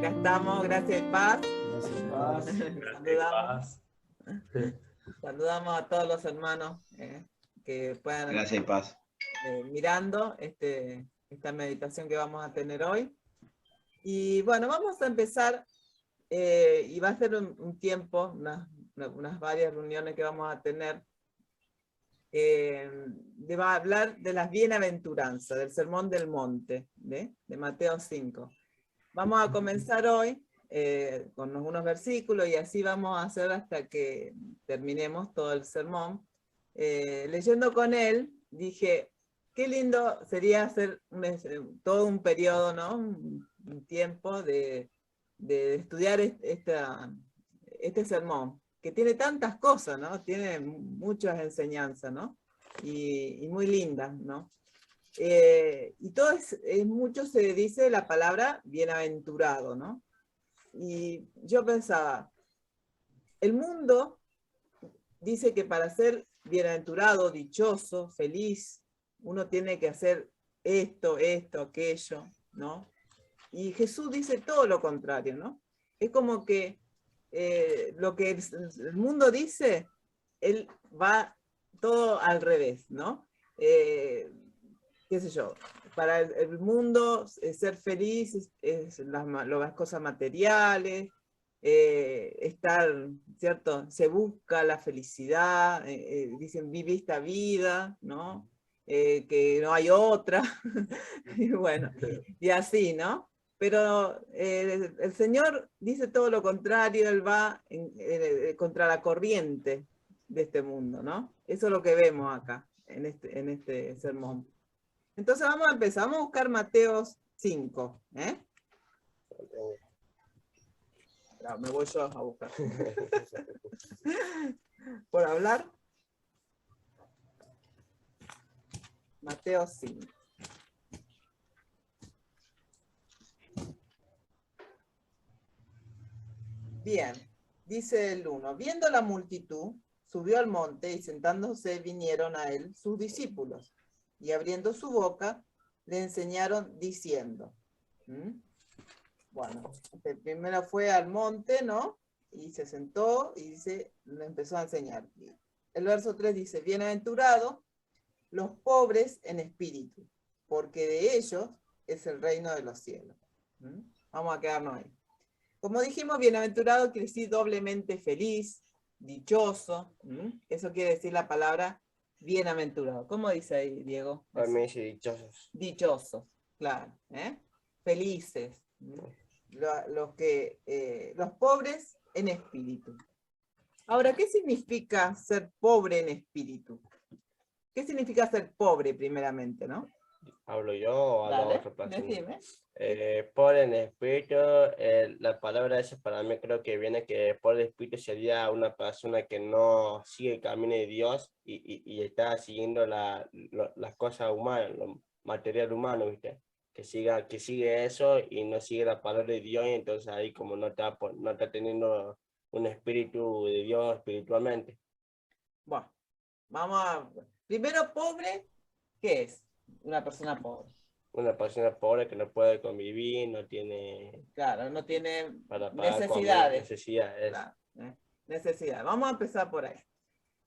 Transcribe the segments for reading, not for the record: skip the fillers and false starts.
Acá estamos, gracias y paz. Gracias y paz. Saludamos. Saludamos a todos los hermanos que puedan Gracias y paz. Mirando esta meditación que vamos a tener hoy. Y bueno, vamos a empezar, y va a ser un tiempo, unas varias reuniones que vamos a tener, va a hablar de las bienaventuranzas, del Sermón del Monte, de Mateo 5. Vamos a comenzar hoy con algunos versículos y así vamos a hacer hasta que terminemos todo el sermón. Leyendo con él, dije, qué lindo sería hacer todo un periodo, ¿no? Un tiempo de estudiar este sermón, que tiene tantas cosas, ¿no? Tiene muchas enseñanzas, ¿no? Y muy lindas, ¿no? Y todo mucho se dice la palabra bienaventurado, ¿no? Y yo pensaba, el mundo dice que para ser bienaventurado, dichoso, feliz, uno tiene que hacer esto, aquello, ¿no? Y Jesús dice todo lo contrario, ¿no? Es como que lo que el mundo dice, él va todo al revés, ¿no? Qué sé yo, para el mundo ser feliz es las cosas materiales, estar, ¿cierto? Se busca la felicidad, dicen vive esta vida, ¿no? Que no hay otra, y bueno, y así, ¿no? Pero el Señor dice todo lo contrario, Él va contra la corriente de este mundo, ¿no? Eso es lo que vemos acá, en este sermón. Entonces vamos a empezar, vamos a buscar Mateo 5, ¿eh? No, me voy yo a buscar. Por hablar. Mateo 5. Bien, dice el 1. Viendo la multitud, subió al monte y sentándose vinieron a él sus discípulos. Y abriendo su boca, le enseñaron diciendo. Bueno, primero fue al monte, ¿no? Y se sentó y le empezó a enseñar. El verso 3 dice, bienaventurados los pobres en espíritu, porque de ellos es el reino de los cielos. Vamos a quedarnos ahí. Como dijimos, bienaventurado quiere decir doblemente feliz, dichoso. Eso quiere decir la palabra bienaventurado. ¿Cómo dice ahí, Diego? Para mí dice dichosos. Dichosos, claro. Felices. Los pobres en espíritu. Ahora, ¿qué significa ser pobre en espíritu? ¿Qué significa ser pobre primeramente, no? ¿Hablo yo o hablo otra persona? Decime. Pobre en espíritu, la palabra esa para mí creo que viene que pobre en espíritu sería una persona que no sigue el camino de Dios y está siguiendo las cosas humanas, lo material humano, ¿viste? Que sigue eso y no sigue la palabra de Dios, y entonces ahí como no está teniendo un espíritu de Dios espiritualmente. Bueno, vamos a... Primero, pobre, ¿qué es? Una persona pobre. Una persona pobre que no puede convivir, no tiene... Claro, no tiene para necesidades. Necesidades. Claro, necesidad. Vamos a empezar por ahí.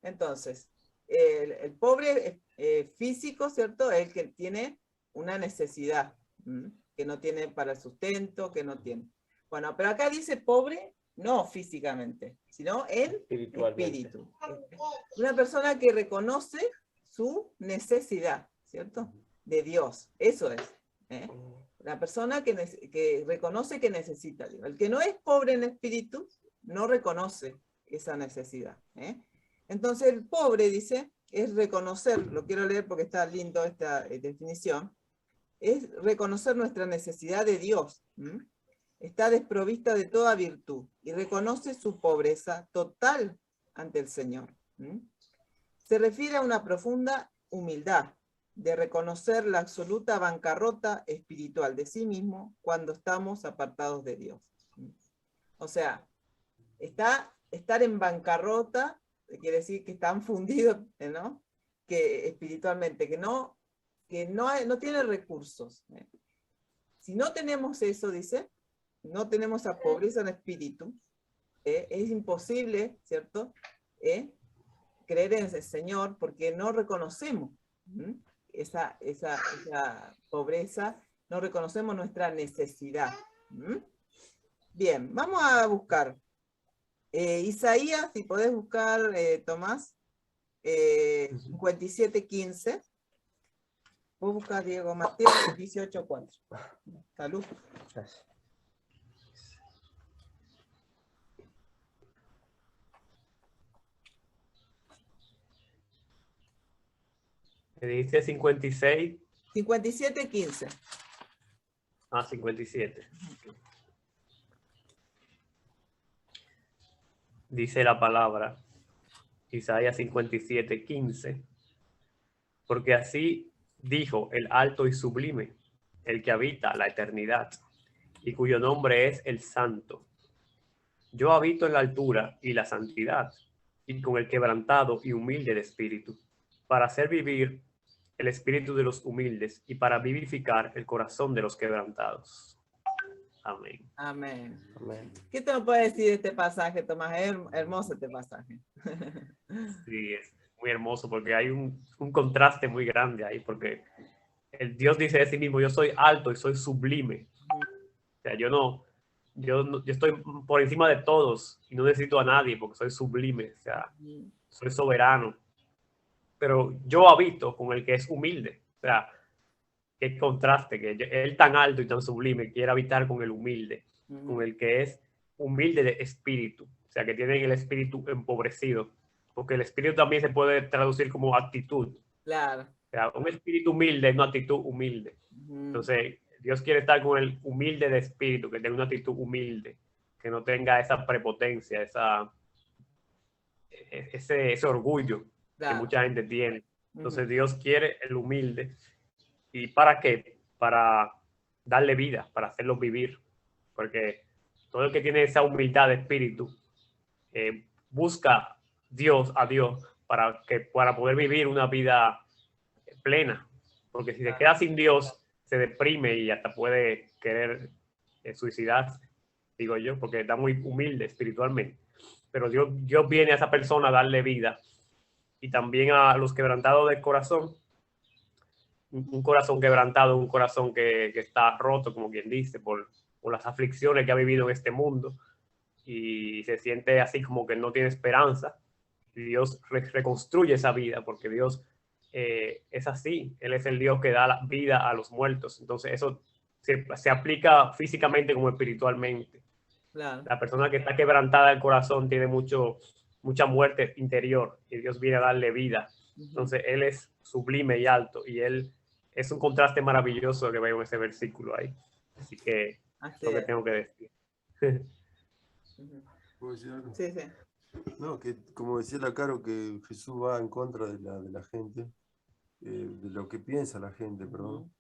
Entonces, el pobre físico, ¿cierto? El que tiene una necesidad, que no tiene para el sustento, que no tiene. Bueno, pero acá dice pobre, no físicamente, sino en espíritu. Una persona que reconoce su necesidad, ¿cierto? De Dios, eso es. La persona que reconoce que necesita a Dios. El que no es pobre en espíritu, no reconoce esa necesidad. Entonces el pobre, dice, es reconocer, lo quiero leer porque está lindo esta definición, es reconocer nuestra necesidad de Dios. Está desprovista de toda virtud y reconoce su pobreza total ante el Señor. Se refiere a una profunda humildad de reconocer la absoluta bancarrota espiritual de sí mismo cuando estamos apartados de Dios. O sea, estar en bancarrota quiere decir que están fundidos, ¿no? Que espiritualmente, que no tiene recursos. Si no tenemos eso, dice, no tenemos esa pobreza en espíritu, es imposible, ¿cierto? Creer en ese Señor porque no reconocemos esa pobreza, no reconocemos nuestra necesidad. Bien, vamos a buscar. Isaías, si podés buscar, Tomás, 57:15. Vos buscas Diego Mateo 18:4. Salud. Gracias. Me dice 56. 57:15. 57. Dice la palabra, Isaías 57:15. Porque así dijo el alto y sublime, el que habita la eternidad, y cuyo nombre es el Santo. Yo habito en la altura y la santidad, y con el quebrantado y humilde de espíritu, para hacer vivir el espíritu de los humildes y para vivificar el corazón de los quebrantados. Amén. Amén. Amén. ¿Qué te puede decir de este pasaje, Tomás? Es hermoso este pasaje. Sí, es muy hermoso porque hay un contraste muy grande ahí, porque el Dios dice de sí mismo, yo soy alto y soy sublime. O sea, yo estoy por encima de todos y no necesito a nadie porque soy sublime, o sea, soy soberano. Pero yo habito con el que es humilde. O sea, qué contraste, que él tan alto y tan sublime quiere habitar con el humilde, con el que es humilde de espíritu. O sea, que tiene el espíritu empobrecido. Porque el espíritu también se puede traducir como actitud. Claro. O sea, un espíritu humilde es una actitud humilde. Entonces, Dios quiere estar con el humilde de espíritu, que tenga una actitud humilde, que no tenga esa prepotencia, ese orgullo que mucha gente tiene. Entonces, Dios quiere el humilde. ¿Y para qué? Para darle vida, para hacerlo vivir. Porque todo el que tiene esa humildad de espíritu busca a Dios para poder vivir una vida plena. Porque si se queda sin Dios, se deprime y hasta puede querer suicidarse, digo yo, porque está muy humilde espiritualmente. Pero Dios viene a esa persona a darle vida. Y también a los quebrantados del corazón. Un corazón quebrantado, un corazón que está roto, como quien dice, por las aflicciones que ha vivido en este mundo y se siente así como que no tiene esperanza. Y Dios reconstruye esa vida porque Dios es así. Él es el Dios que da la vida a los muertos. Entonces eso se aplica físicamente como espiritualmente. Claro. La persona que está quebrantada del corazón tiene mucha muerte interior y Dios viene a darle vida. Entonces Él es sublime y alto y Él es un contraste maravilloso que veo en ese versículo ahí. Así que es lo que tengo que decir. ¿Puedo decir algo? Sí, sí. No, que como decía la Caro, que Jesús va en contra de la gente, de lo que piensa la gente, perdón,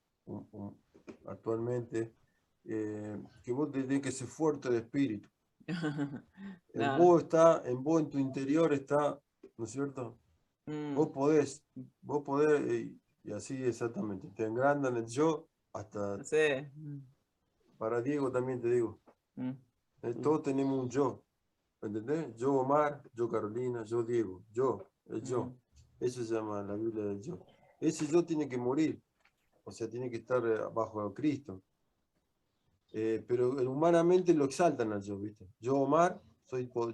actualmente, que vos tenés que ser fuerte de espíritu. Claro. En vos, en tu interior está, ¿no es cierto? Vos podés, y así exactamente, te engrandan el yo, hasta, Sí. para Diego también te digo, todos tenemos un yo, ¿entendés? Yo Omar, yo Carolina, yo Diego, el yo. Eso se llama la Biblia del yo. Ese yo tiene que morir, o sea, tiene que estar bajo Cristo. Pero humanamente lo exaltan al yo, ¿viste? Yo Omar,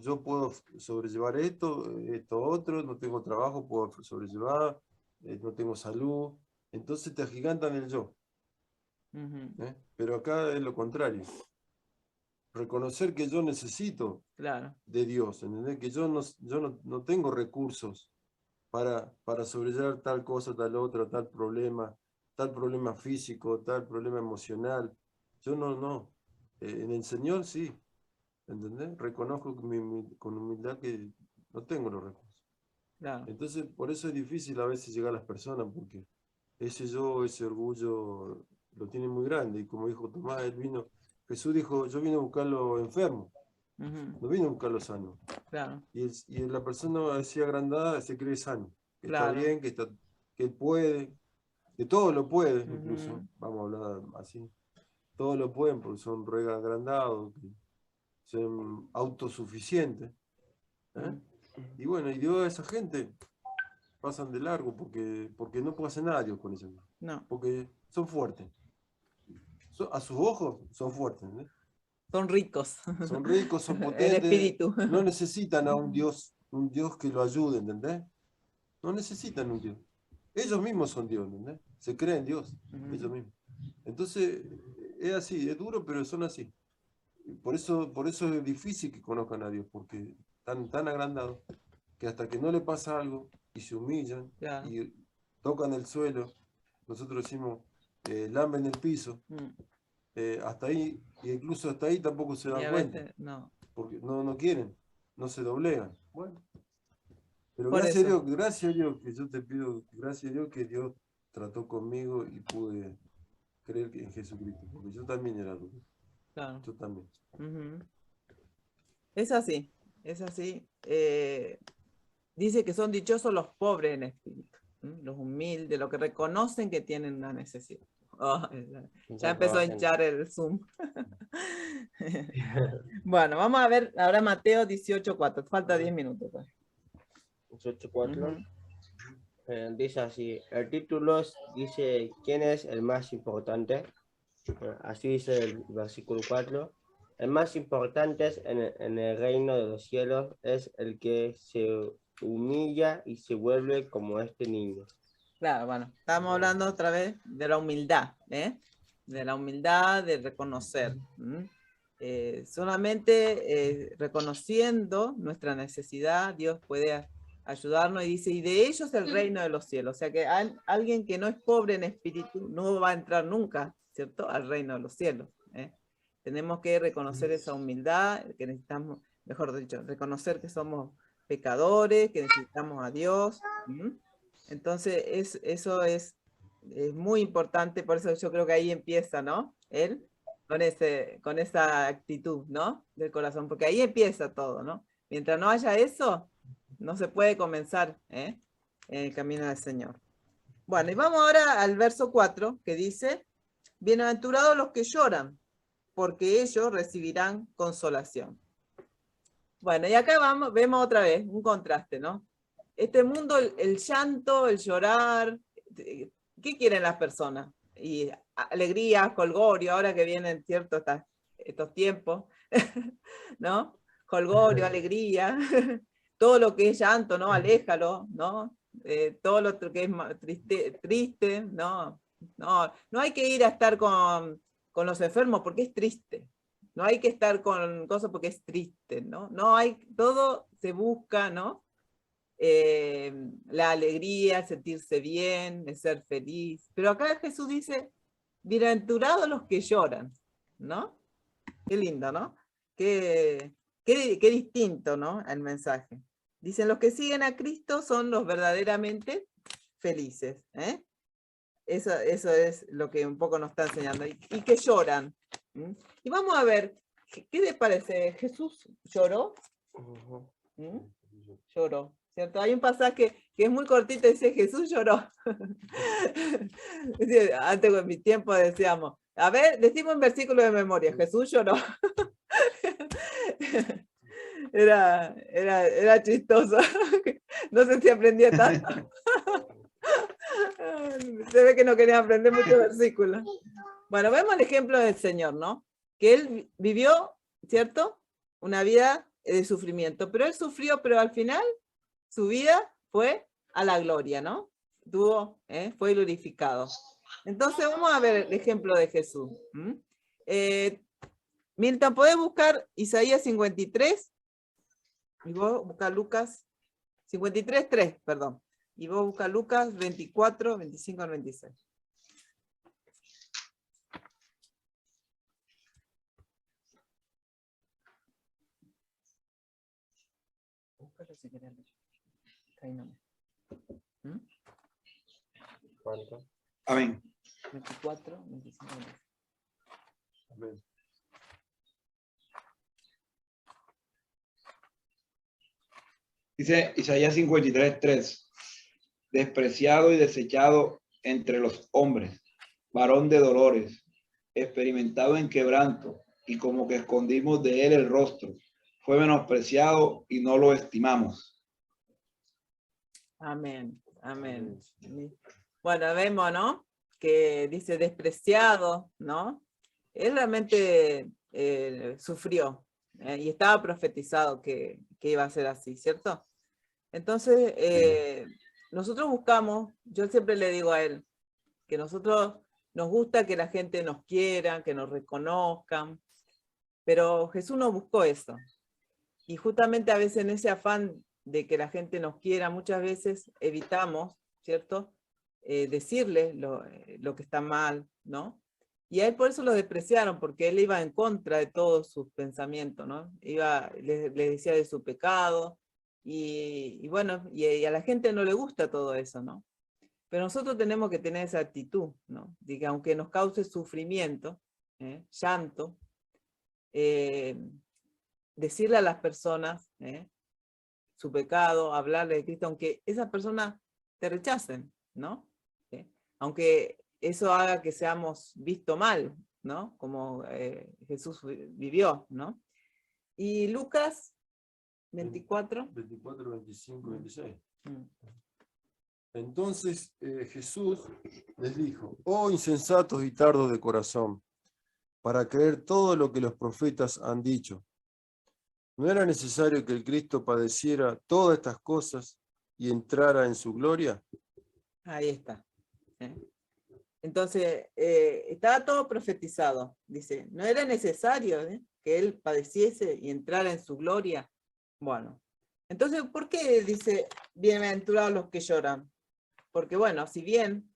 yo puedo sobrellevar esto otro, no tengo trabajo, puedo sobrellevar, no tengo salud. Entonces te agigantan el yo. Pero acá es lo contrario. Reconocer que yo necesito de Dios, ¿entendés? Que yo no tengo recursos para sobrellevar tal cosa, tal otra, tal problema físico, tal problema emocional. Yo no. En el Señor sí, ¿entendés? Reconozco con humildad que no tengo los recursos. Entonces, por eso es difícil a veces llegar a las personas, porque ese orgullo lo tiene muy grande. Y como dijo Tomás, Jesús dijo, yo vine a buscar lo enfermo, no vine a buscar lo sano. Y la persona así agrandada se cree sano, que está bien, que él puede, que todo lo puede, incluso, vamos a hablar así. todos lo pueden porque son re agrandados, son autosuficientes. Y bueno, y Dios a esa gente pasan de largo porque no puede hacer nada Dios con ellos. No. Porque son fuertes. A sus ojos son fuertes. Son ricos. Son ricos, son potentes. El espíritu. No necesitan a un Dios que lo ayude, ¿entendés? No necesitan un Dios. Ellos mismos son Dios, ¿entendés? Se creen Dios, ellos mismos. Entonces, es así, es duro, pero son así. Por eso es difícil que conozcan a Dios, porque están tan agrandados que hasta que no le pasa algo y se humillan y tocan el suelo, nosotros decimos, lamben el piso, hasta ahí, e incluso hasta ahí tampoco se dan cuenta. No. Porque no quieren, no se doblegan. Bueno. Pero Por gracias eso. a Dios, que yo te pido, gracias a Dios que Dios trató conmigo y pude creer en Jesucristo, porque yo también era duro. Claro. Yo también. Es así, es así. Dice que son dichosos los pobres en espíritu, los humildes, los que reconocen que tienen una necesidad. Oh, ya empezó a hinchar el Zoom. Bueno, vamos a ver ahora Mateo 18:4. Falta 10 minutos. 18:4. Dice así, el título dice, ¿quién es el más importante? Así dice el versículo 4. El más importante en el reino de los cielos es el que se humilla y se vuelve como este niño. Claro, bueno, estamos hablando otra vez de la humildad, de la humildad, de reconocer. Solamente reconociendo nuestra necesidad, Dios puede ayudarnos, y dice, y de ellos el reino de los cielos. O sea que alguien que no es pobre en espíritu no va a entrar nunca, ¿cierto?, al reino de los cielos. Tenemos que reconocer esa humildad, que necesitamos, mejor dicho, reconocer que somos pecadores, que necesitamos a Dios. Entonces eso es muy importante, por eso yo creo que ahí empieza, ¿no? Él con esa actitud, ¿no?, del corazón, porque ahí empieza todo, ¿no? Mientras no haya eso, no se puede comenzar en el camino del Señor. Bueno, y vamos ahora al verso 4, que dice, bienaventurados los que lloran, porque ellos recibirán consolación. Bueno, y acá vemos otra vez un contraste, ¿no? Este mundo, el llanto, el llorar, ¿qué quieren las personas? Y alegría, jolgorio, ahora que vienen, ¿cierto?, estos tiempos, ¿no? Jolgorio, alegría, todo lo que es llanto, ¿no? Aléjalo, ¿no? Todo lo que es triste, ¿no? No hay que ir a estar con los enfermos porque es triste. No hay que estar con cosas porque es triste, ¿no? Todo se busca, ¿no? La alegría, el sentirse bien, el ser feliz. Pero acá Jesús dice, bienaventurados los que lloran, ¿no? Qué lindo, ¿no? Qué distinto, ¿no?, el mensaje. Dicen, los que siguen a Cristo son los verdaderamente felices. Eso es lo que un poco nos está enseñando. Y que lloran. Y vamos a ver, ¿qué les parece? ¿Jesús lloró? Lloró, ¿cierto? Hay un pasaje que es muy cortito y dice, Jesús lloró. Antes en mi tiempo decíamos, a ver, decimos un versículo de memoria, Jesús lloró. Era chistoso. No sé si aprendía tanto. Se ve que no quería aprender muchos versículos. Bueno, vemos el ejemplo del Señor, ¿no? Que Él vivió, ¿cierto?, una vida de sufrimiento, pero Él sufrió, pero al final su vida fue a la gloria, ¿no? Fue glorificado. Entonces vamos a ver el ejemplo de Jesús. Milton, ¿podés buscar Isaías 53? Y vos busca Lucas 53:3, perdón. Y vos busca Lucas 24, 25 al 26. Búscalo si querés. Ahí no. ¿Cuánto? Amén. 24, 25, 26. Amén. Dice Isaías 53:3. Despreciado y desechado entre los hombres, varón de dolores, experimentado en quebranto, y como que escondimos de él el rostro. Fue menospreciado y no lo estimamos. Amén, amén. Bueno, vemos, ¿no? Que dice despreciado, ¿no? Él realmente sufrió y estaba profetizado que iba a ser así, ¿cierto? Entonces, nosotros buscamos, yo siempre le digo a él, que nosotros nos gusta que la gente nos quiera, que nos reconozcan, pero Jesús no buscó eso. Y justamente a veces en ese afán de que la gente nos quiera, muchas veces evitamos, ¿cierto? Decirle lo que está mal, ¿no? Y a él por eso lo despreciaron, porque él iba en contra de todos sus pensamientos, ¿no? Le decía de su pecado, y bueno, y a la gente no le gusta todo eso, ¿no? Pero nosotros tenemos que tener esa actitud, ¿no? De que aunque nos cause sufrimiento, llanto, decirle a las personas su pecado, hablarle de Cristo, aunque esas personas te rechacen, ¿no? Aunque eso haga que seamos vistos mal, ¿no? Como Jesús vivió, ¿no? Y Lucas 24. 24, 25, 26. Entonces Jesús les dijo: oh insensatos y tardos de corazón, para creer todo lo que los profetas han dicho. ¿No era necesario que el Cristo padeciera todas estas cosas y entrara en su gloria? Ahí está. Entonces, estaba todo profetizado. Dice, ¿no era necesario que él padeciese y entrara en su gloria? Bueno, entonces, ¿por qué dice, bienaventurados los que lloran? Porque bueno, si bien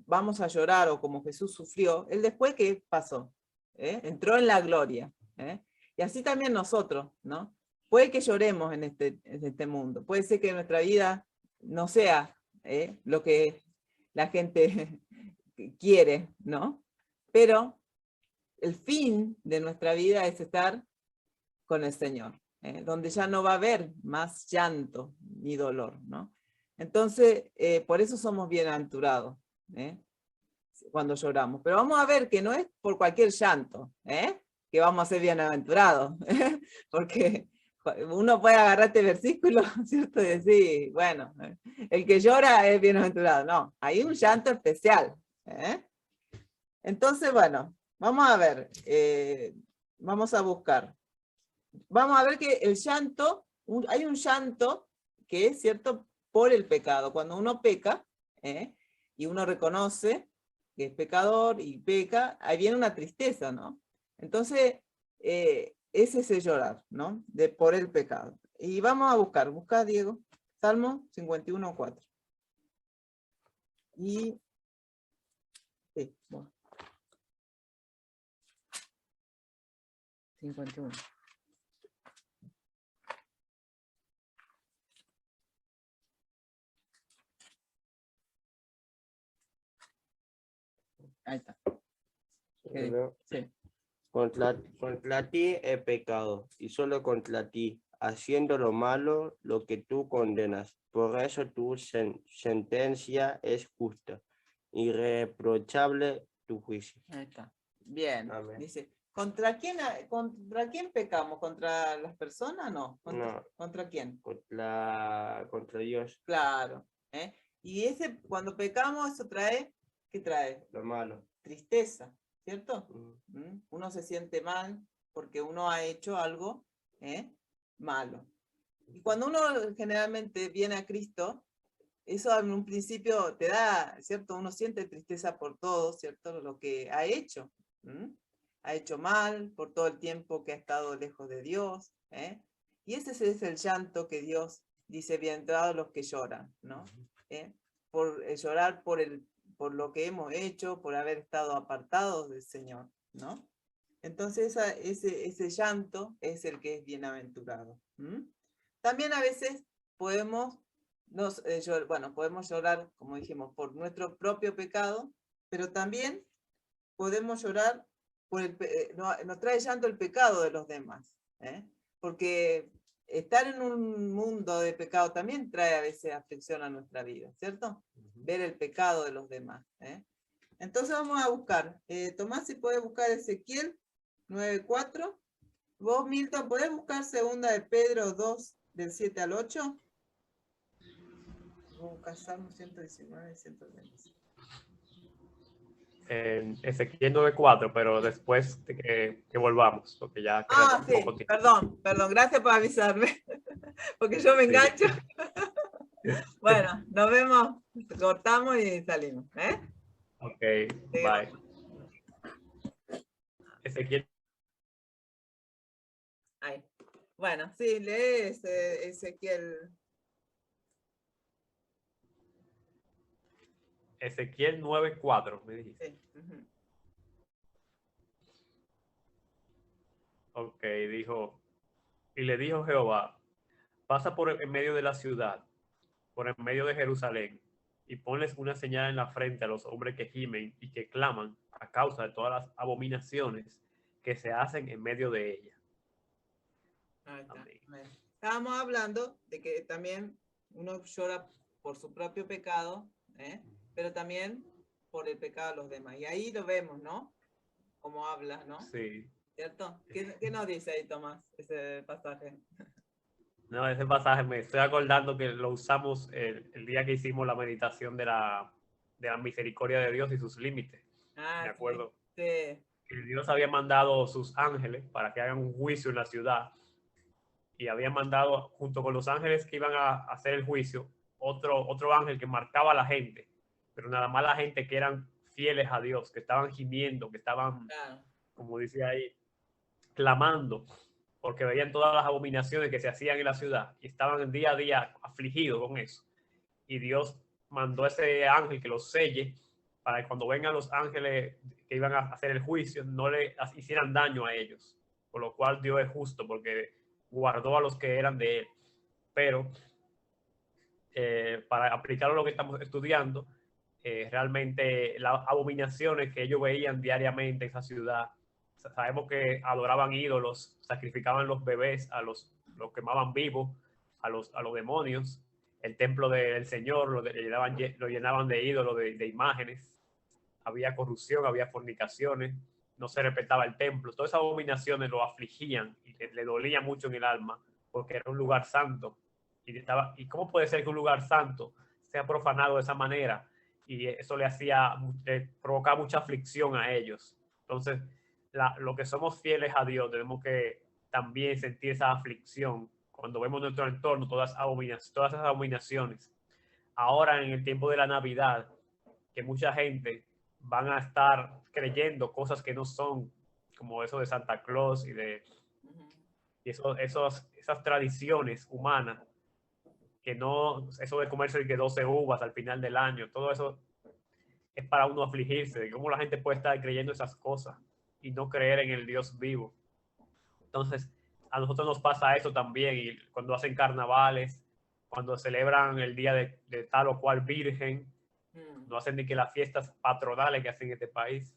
vamos a llorar o como Jesús sufrió, él después, ¿qué pasó? Entró en la gloria. Y así también nosotros, ¿no? Puede que lloremos en este mundo, puede ser que nuestra vida no sea lo que la gente quiere, ¿no? Pero el fin de nuestra vida es estar con el Señor, donde ya no va a haber más llanto ni dolor, ¿no? Entonces, por eso somos bienaventurados, cuando lloramos. Pero vamos a ver que no es por cualquier llanto, que vamos a ser bienaventurados, porque uno puede agarrar este versículo, ¿cierto? Y decir, bueno, el que llora es bienaventurado. No, hay un llanto especial. Entonces, bueno, vamos a ver, vamos a buscar. Vamos a ver que el llanto, hay un llanto que es, ¿cierto?, por el pecado. Cuando uno peca, y uno reconoce que es pecador y peca, ahí viene una tristeza, ¿no? Entonces, es ese llorar, ¿no? Por el pecado. Y vamos a busca, Diego, Salmo 51:4. Y, sí, bueno. 51. Ahí está. Sí. Contra ti he pecado, y solo contra ti, haciendo lo malo, lo que tú condenas. Por eso tu sentencia es justa, irreprochable tu juicio. Ahí está. Bien. Amén. Dice, ¿contra quién pecamos? ¿Contra las personas? No. ¿Contra quién? Contra Dios. Claro. Y cuando pecamos, eso trae, ¿qué trae? Lo malo. Tristeza, ¿cierto? Uno se siente mal porque uno ha hecho algo malo. Y cuando uno generalmente viene a Cristo, eso en un principio te da, ¿cierto? Uno siente tristeza por todo, ¿cierto? Lo que ha hecho. Ha hecho mal por todo el tiempo que ha estado lejos de Dios. Y ese es el llanto que Dios dice, bienaventurados los que lloran, ¿no? Por llorar por lo que hemos hecho, por haber estado apartados del Señor, ¿no? Entonces ese llanto es el que es bienaventurado. También a veces podemos llorar, como dijimos, por nuestro propio pecado, pero también podemos llorar nos trae llanto el pecado de los demás, porque estar en un mundo de pecado también trae a veces aflicción a nuestra vida, ¿cierto? Ver el pecado de los demás. Entonces vamos a buscar. Tomás, si puede buscar Ezequiel 9:4. Vos, Milton, ¿podés buscar 2 de Pedro 2, del 7 al 8? Vos buscás Salmo 119 y 120. Ezequiel 9:4, pero después de que volvamos, porque ya queda sí, poco tiempo. Perdón, gracias por avisarme, porque yo me engancho. Sí. Bueno, nos vemos, cortamos y salimos. Ok, bye. Ezequiel. Ahí. Bueno, sí, lee Ezequiel. Ezequiel 9:4, me dijiste. Sí. Uh-huh. Ok, dijo, y le dijo Jehová, pasa por en medio de la ciudad, por en medio de Jerusalén, y ponles una señal en la frente a los hombres que gimen y que claman a causa de todas las abominaciones que se hacen en medio de ella. Ahí está. Amén. Estábamos hablando de que también uno llora por su propio pecado, pero también por el pecado de los demás. Y ahí lo vemos, ¿no? Como habla, ¿no? Sí. ¿Cierto? ¿Qué nos dice ahí, Tomás, ese pasaje? No, ese pasaje me estoy acordando que lo usamos el día que hicimos la meditación de la misericordia de Dios y sus límites. Me acuerdo. Sí. Que Dios había mandado sus ángeles para que hagan un juicio en la ciudad, y había mandado junto con los ángeles que iban a hacer el juicio otro ángel que marcaba a la gente, pero nada más la gente que eran fieles a Dios, que estaban gimiendo, que estaban, como dice ahí, clamando, porque veían todas las abominaciones que se hacían en la ciudad y estaban día a día afligidos con eso. Y Dios mandó a ese ángel que los selle para que cuando vengan los ángeles que iban a hacer el juicio no le hicieran daño a ellos. Por lo cual Dios es justo porque guardó a los que eran de él. Pero para aplicar lo que estamos estudiando, realmente las abominaciones que ellos veían diariamente en esa ciudad, sabemos que adoraban ídolos, sacrificaban los bebés, los quemaban vivos, a los demonios. El templo del Señor lo llenaban de ídolos, de imágenes. Había corrupción, había fornicaciones, no se respetaba el templo. Todas esas abominaciones lo afligían y le dolía mucho en el alma porque era un lugar santo. ¿Y cómo puede ser que un lugar santo sea profanado de esa manera? Y eso le provocaba mucha aflicción a ellos. Entonces, lo que somos fieles a Dios, tenemos que también sentir esa aflicción cuando vemos nuestro entorno, todas esas abominaciones. Ahora, en el tiempo de la Navidad, que mucha gente van a estar creyendo cosas que no son, como eso de Santa Claus y esas tradiciones humanas, que no, eso de comerse que 12 uvas al final del año, todo eso es para uno afligirse, de cómo la gente puede estar creyendo esas cosas y no creer en el Dios vivo. Entonces, a nosotros nos pasa eso también, y cuando hacen carnavales, cuando celebran el día de tal o cual virgen, no hacen ni que las fiestas patronales que hacen en este país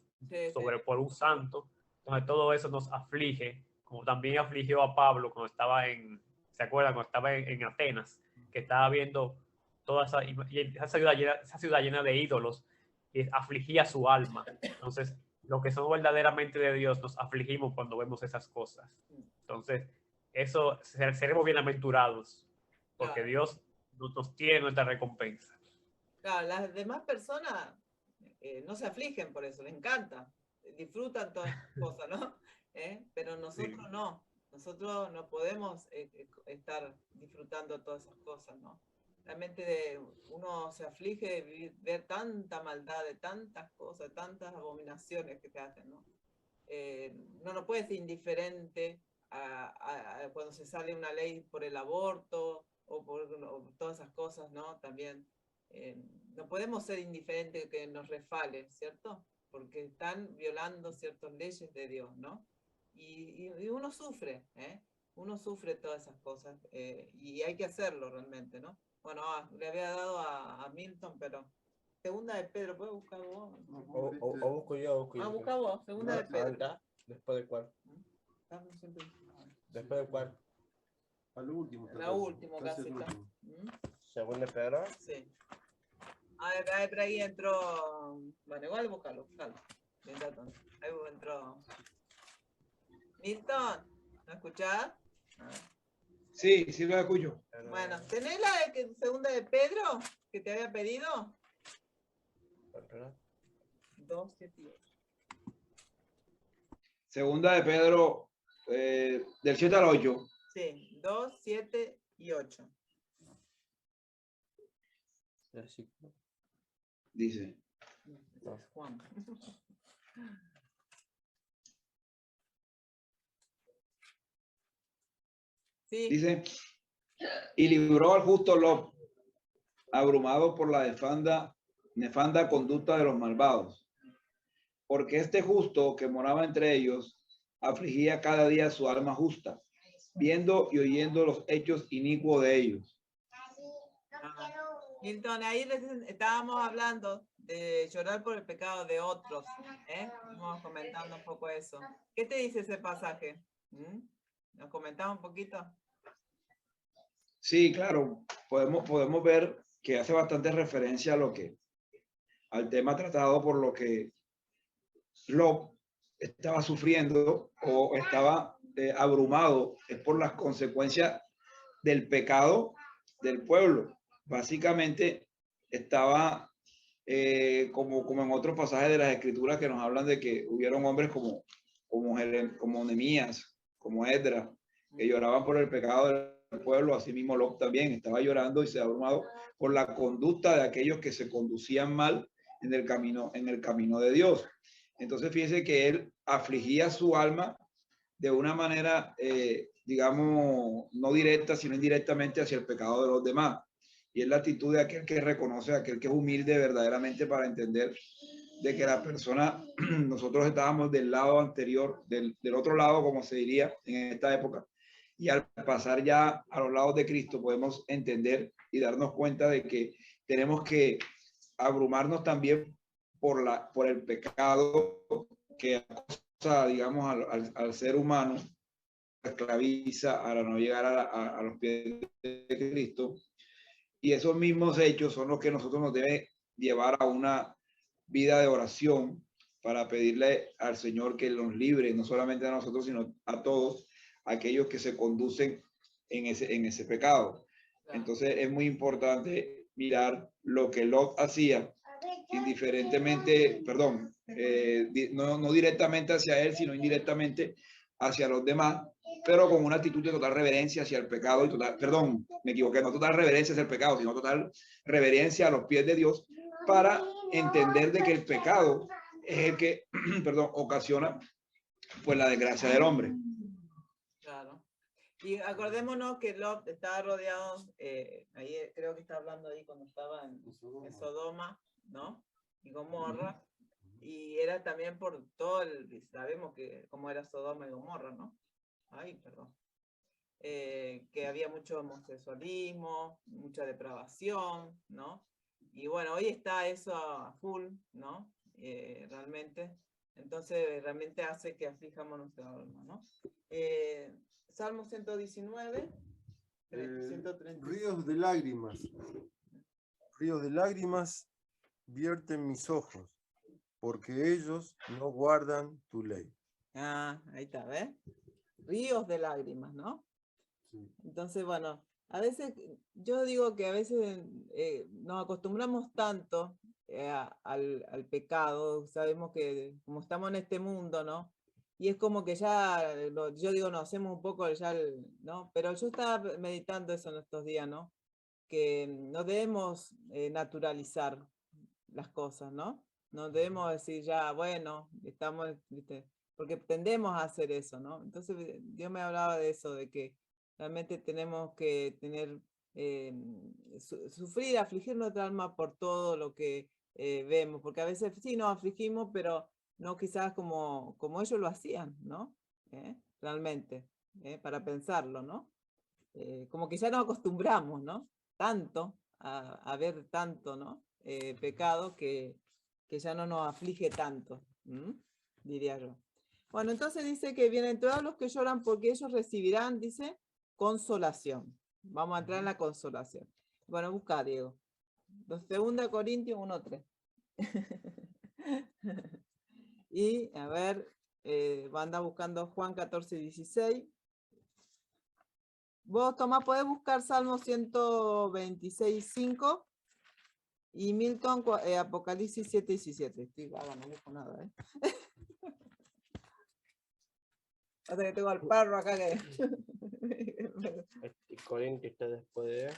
por un santo. Entonces, todo eso nos aflige, como también afligió a Pablo cuando estaba ¿se acuerdan? Cuando estaba en Atenas, que estaba viendo toda esa ciudad llena de ídolos, y afligía su alma. Entonces, lo que somos verdaderamente de Dios, nos afligimos cuando vemos esas cosas. Entonces, eso, seremos bienaventurados, porque Dios nos tiene nuestra recompensa. Claro, las demás personas no se afligen por eso, les encanta, disfrutan todas estas cosas, ¿no? Pero nosotros no, nosotros no podemos estar disfrutando todas esas cosas, ¿no? Realmente uno se aflige de ver tanta maldad, de tantas cosas, tantas abominaciones que te hacen, ¿no? No puedes ser indiferente cuando se sale una ley por el aborto o por todas esas cosas, ¿no? También no podemos ser indiferentes que nos resbale, ¿cierto? Porque están violando ciertas leyes de Dios, ¿no? Y uno sufre, uno sufre todas esas cosas y hay que hacerlo realmente, ¿no? Bueno, le había dado a Milton, pero segunda de Pedro, ¿puedes buscar vos? O busco yo. Busca vos, segunda de Pedro. Después de cuál. Después de cuál. Al último. La última, casi está. Segunda de Pedro. Sí. A ver, por ahí entró... Bueno, igual búscalo. Ahí entró... Milton, ¿no escuchás? Sí, sí lo escucho. Bueno, ¿tenés la segunda de Pedro que te había pedido? 2, 7 y 8. Segunda de Pedro, del 7 al 8. Sí, 2, 7 y 8. Dice. Juan. Sí. Dice, y libró al justo Lot, abrumado por la nefanda conducta de los malvados. Porque este justo que moraba entre ellos, afligía cada día su alma justa, viendo y oyendo los hechos inicuos de ellos. Milton, ahí estábamos hablando de llorar por el pecado de otros. Vamos comentando un poco eso. ¿Qué te dice ese pasaje? ¿Nos comentamos un poquito? Sí, claro. Podemos ver que hace bastante referencia al tema tratado por lo que Lot estaba sufriendo o estaba abrumado. Es por las consecuencias del pecado del pueblo. Básicamente estaba como en otros pasajes de las escrituras que nos hablan de que hubieron hombres como Nehemías, como Esdras, que lloraban por el pecado del pueblo. Asimismo Lot también estaba llorando y se ha abrumado por la conducta de aquellos que se conducían mal en el camino de Dios. Entonces fíjese que él afligía su alma de una manera, digamos, no directa, sino indirectamente hacia el pecado de los demás. Y es la actitud de aquel que reconoce, aquel que es humilde verdaderamente para entender de que la persona, nosotros estábamos del lado anterior, del otro lado, como se diría en esta época, y al pasar ya a los lados de Cristo podemos entender y darnos cuenta de que tenemos que abrumarnos también por el pecado que acosa, digamos, al ser humano, esclaviza para no llegar a los pies de Cristo. Y esos mismos hechos son los que nosotros nos deben llevar a una vida de oración para pedirle al Señor que nos libre, no solamente a nosotros, sino a todos aquellos que se conducen en ese pecado. Entonces es muy importante mirar lo que Lot hacía, indiferentemente, perdón, no directamente hacia él, sino indirectamente hacia los demás, pero con una actitud de total reverencia hacia el pecado y perdón, me equivoqué, no total reverencia hacia el pecado, sino total reverencia a los pies de Dios, para entender de que el pecado es el que, perdón, ocasiona pues la desgracia del hombre. Claro. Y acordémonos que Lot estaba rodeado, ahí creo que está hablando ahí cuando estaba en Sodoma, ¿no? Y Gomorra, y era también por todo sabemos que cómo era Sodoma y Gomorra, ¿no? Ay, perdón. Que había mucho homosexualismo, mucha depravación, ¿no? Y bueno, hoy está eso a full, ¿no? Realmente. Entonces, realmente hace que aflijamos nuestra alma, ¿no? Salmo 119, 130. Ríos de lágrimas vierten mis ojos, porque ellos no guardan tu ley. Ah, ahí está, ¿ves? Ríos de lágrimas, ¿no? Sí. Entonces, bueno, a veces, yo digo que a veces nos acostumbramos tanto al pecado, sabemos que como estamos en este mundo, ¿no? Y es como que ya, yo digo, nos hacemos un poco ya, ¿no? Pero yo estaba meditando eso en estos días, ¿no? Que no debemos naturalizar las cosas, ¿no? No debemos decir ya, bueno, estamos, ¿viste? Porque tendemos a hacer eso, ¿no? Entonces Dios me hablaba de eso, de que realmente tenemos que tener, sufrir, afligir nuestra alma por todo lo que vemos, porque a veces sí nos afligimos, pero no quizás como ellos lo hacían, ¿no? Realmente, para pensarlo, ¿no? Como que ya nos acostumbramos, ¿no? Tanto a ver tanto, ¿no? Pecado que ya no nos aflige tanto, diría yo. Bueno, entonces dice que vienen todos los que lloran porque ellos recibirán, dice, consolación. Vamos a entrar en la consolación. Bueno, busca, Diego. 2 Corintios 1:3. Y, a ver, va a andar buscando Juan 14:16. Vos, Tomás, podés buscar Salmo 126:5 y Milton Apocalipsis 7:17. Estoy vaga, no busco nada, ¿eh? Hasta que tengo al perro acá que... Corintios está después de...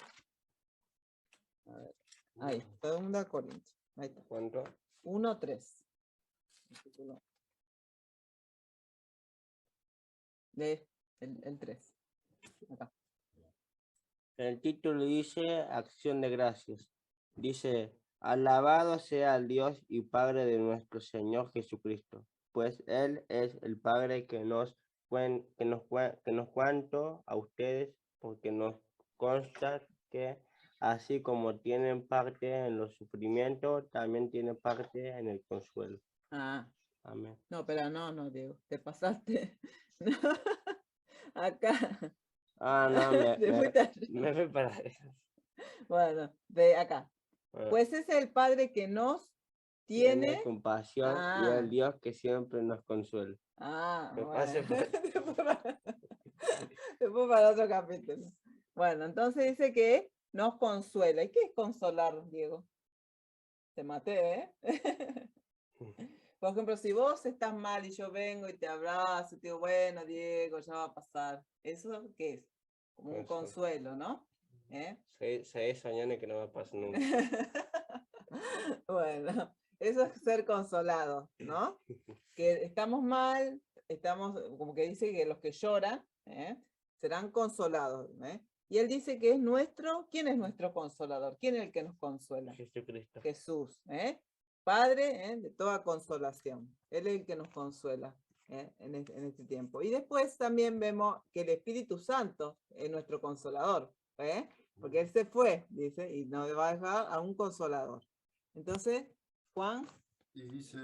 A ver. Ahí, 2 Corintios. Ahí está. ¿Cuánto? 1:3. Lee el 3. Acá. El título dice Acción de Gracias. Dice, alabado sea el Dios y Padre de nuestro Señor Jesucristo, pues Él es el Padre que nos cuanto a ustedes, porque nos consta que así como tienen parte en los sufrimientos, también tienen parte en el consuelo. Ah. Amén. No, pero no, Diego, te pasaste. Acá. Ah, no, me fui para eso. Bueno, de acá. Pues es el Padre que nos tiene compasión y el Dios que siempre nos consuela. Me bueno. Después para otro capítulo. Bueno, entonces dice que nos consuela. ¿Y qué es consolar, Diego? Te maté, ¿eh? Por ejemplo, si vos estás mal y yo vengo y te abrazo y te digo, bueno, Diego, ya va a pasar. ¿Eso qué es? Como un consuelo, ¿no? 6 años que no va a pasar nunca. Bueno, eso es ser consolado, ¿no? Que estamos mal, como que dice que los que lloran, serán consolados, Y él dice que es nuestro, ¿quién es nuestro consolador? ¿Quién es el que nos consuela? Jesucristo. Jesús, Padre de toda consolación. Él es el que nos consuela en este tiempo. Y después también vemos que el Espíritu Santo es nuestro consolador, porque Él se fue, dice, y nos va a dejar a un consolador. Entonces, Juan. Y dice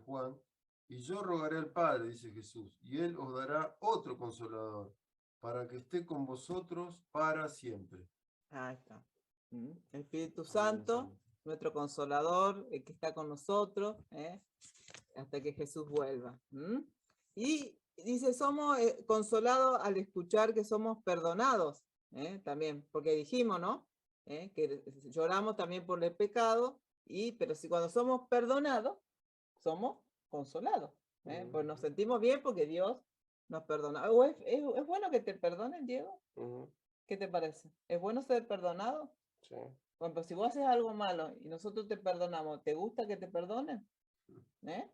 Juan, y yo rogaré al Padre, dice Jesús, y Él os dará otro consolador, para que esté con vosotros para siempre. Ahí está. El Espíritu Santo, nuestro consolador, el que está con nosotros, hasta que Jesús vuelva. Y dice, somos consolados al escuchar que somos perdonados, también, porque dijimos, ¿no? Que lloramos también por el pecado, pero si cuando somos perdonados, somos consolados, pues nos sentimos bien porque Dios nos perdona. ¿Es bueno que te perdonen, Diego? ¿Qué te parece? ¿Es bueno ser perdonado? Sí. Bueno, pues si vos haces algo malo y nosotros te perdonamos, ¿te gusta que te perdonen? Bueno.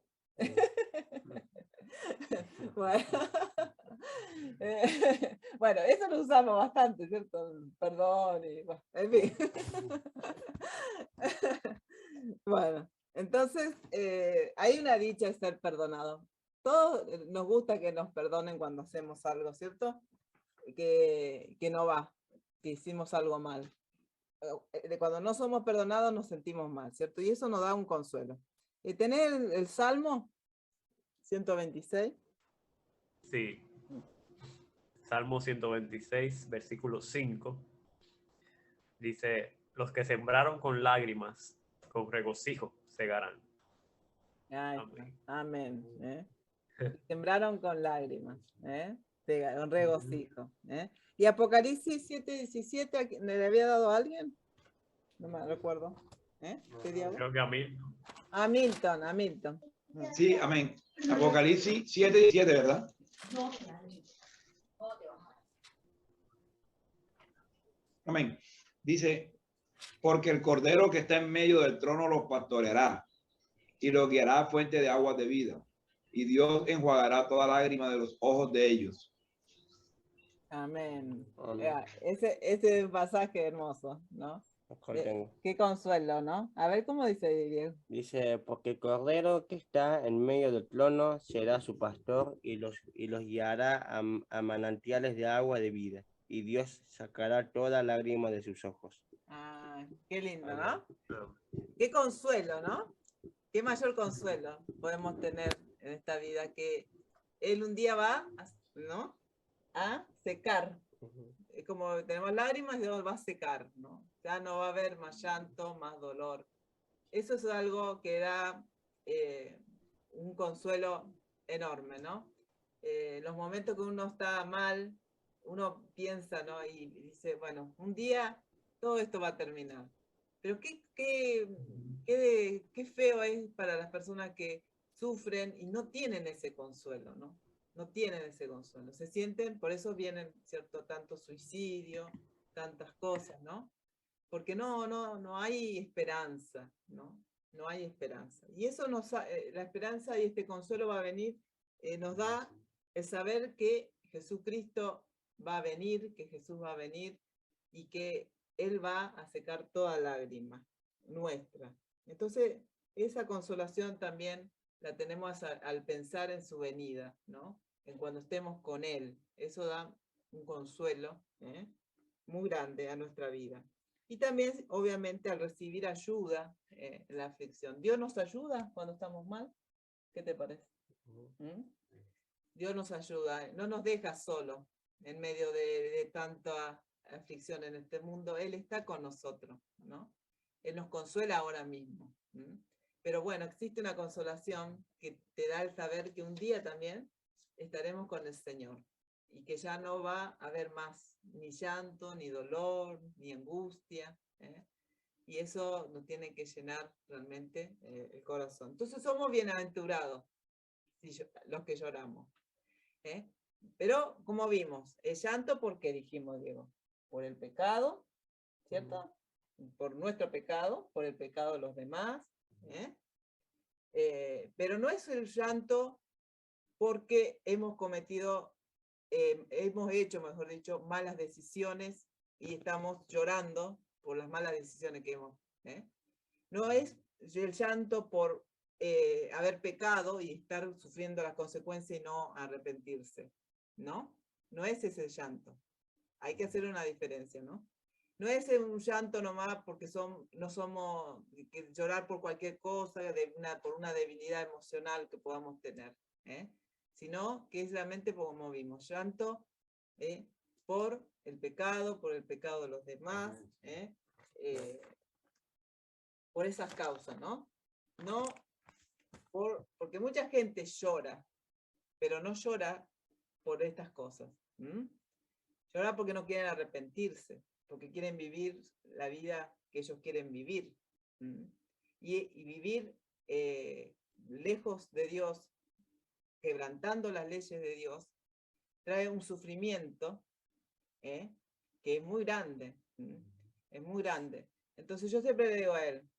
Bueno, eso lo usamos bastante, ¿cierto? Perdón y bueno, en fin. Bueno, entonces hay una dicha de ser perdonado. Todos nos gusta que nos perdonen cuando hacemos algo, ¿cierto? Que no va, que hicimos algo mal. Cuando no somos perdonados nos sentimos mal, ¿cierto? Y eso nos da un consuelo. ¿Tener el Salmo 126? Sí. Salmo 126, versículo 5. Dice, los que sembraron con lágrimas, con regocijo segarán. Amén. Amén. Sembraron con lágrimas, con regocijo. ¿Y Apocalipsis 7:17 le había dado a alguien? No me recuerdo. Creo que a Milton. A Milton. Sí, amén. Apocalipsis 7:17, ¿verdad? Amén. Dice, porque el Cordero que está en medio del trono los pastoreará y los guiará a fuente de aguas de vida. Y Dios enjuagará toda lágrima de los ojos de ellos. Amén. Ese pasaje hermoso, ¿no? Qué consuelo, ¿no? A ver cómo dice Diego. Dice, porque el Cordero que está en medio del trono será su pastor y los guiará a manantiales de agua de vida. Y Dios sacará toda lágrima de sus ojos. Ah, qué lindo, ¿no? Qué consuelo, ¿no? Qué mayor consuelo podemos tener en esta vida, que Él un día va, ¿no?, a secar. Como tenemos lágrimas, Dios va a secar, ¿no? Ya no va a haber más llanto, más dolor. Eso es algo que da un consuelo enorme, ¿no? Los momentos que uno está mal, uno piensa, ¿no? Y dice, bueno, un día todo esto va a terminar. Pero qué feo es para las personas que sufren y no tienen ese consuelo, ¿no? No tienen ese consuelo. Se sienten, por eso vienen, ¿cierto? Tanto suicidio, tantas cosas, ¿no? Porque no hay esperanza, ¿no? No hay esperanza. Y eso la esperanza y este consuelo va a venir, nos da el saber que Jesucristo va a venir, que Jesús va a venir y que Él va a secar toda lágrima nuestra. Entonces, esa consolación también la tenemos al pensar en su venida, ¿no? En cuando estemos con Él. Eso da un consuelo muy grande a nuestra vida. Y también, obviamente, al recibir ayuda en la aflicción. ¿Dios nos ayuda cuando estamos mal? ¿Qué te parece? ¿Mm? Dios nos ayuda, no nos deja solo en medio de tanta aflicción en este mundo. Él está con nosotros, ¿no? Él nos consuela ahora mismo. Pero bueno, existe una consolación que te da el saber que un día también estaremos con el Señor y que ya no va a haber más ni llanto, ni dolor, ni angustia, y eso nos tiene que llenar realmente el corazón. Entonces somos bienaventurados los que lloramos. Pero, como vimos, el llanto, ¿por qué dijimos, Diego? Por el pecado, ¿cierto? Por nuestro pecado, por el pecado de los demás. Pero no es el llanto porque hemos hecho, mejor dicho, malas decisiones y estamos llorando por las malas decisiones que hemos. No es el llanto por haber pecado y estar sufriendo las consecuencias y no arrepentirse, ¿no? No es ese llanto. Hay que hacer una diferencia, ¿no? No es un llanto nomás porque no somos que llorar por cualquier cosa, por una debilidad emocional que podamos tener, sino que es realmente como vimos, llanto por el pecado de los demás, por esas causas, ¿no? No porque mucha gente llora, pero no llora por estas cosas. Llora porque no quieren arrepentirse, porque quieren vivir la vida que ellos quieren vivir. Y vivir lejos de Dios, quebrantando las leyes de Dios, trae un sufrimiento que es muy grande. Es muy grande. Entonces yo siempre le digo a él,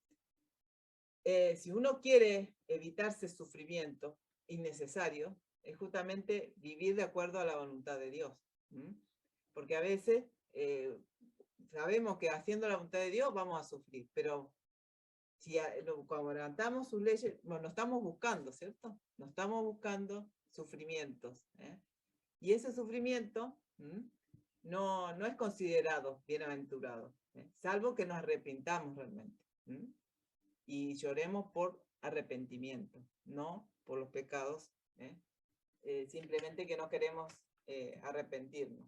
si uno quiere evitarse sufrimiento innecesario, es justamente vivir de acuerdo a la voluntad de Dios. Porque a veces sabemos que haciendo la voluntad de Dios vamos a sufrir, pero si cuando levantamos sus leyes, bueno, no estamos buscando, ¿cierto? No estamos buscando sufrimientos. Y ese sufrimiento no es considerado bienaventurado, salvo que nos arrepintamos realmente. Y lloremos por arrepentimiento, no por los pecados, simplemente que no queremos arrepentirnos.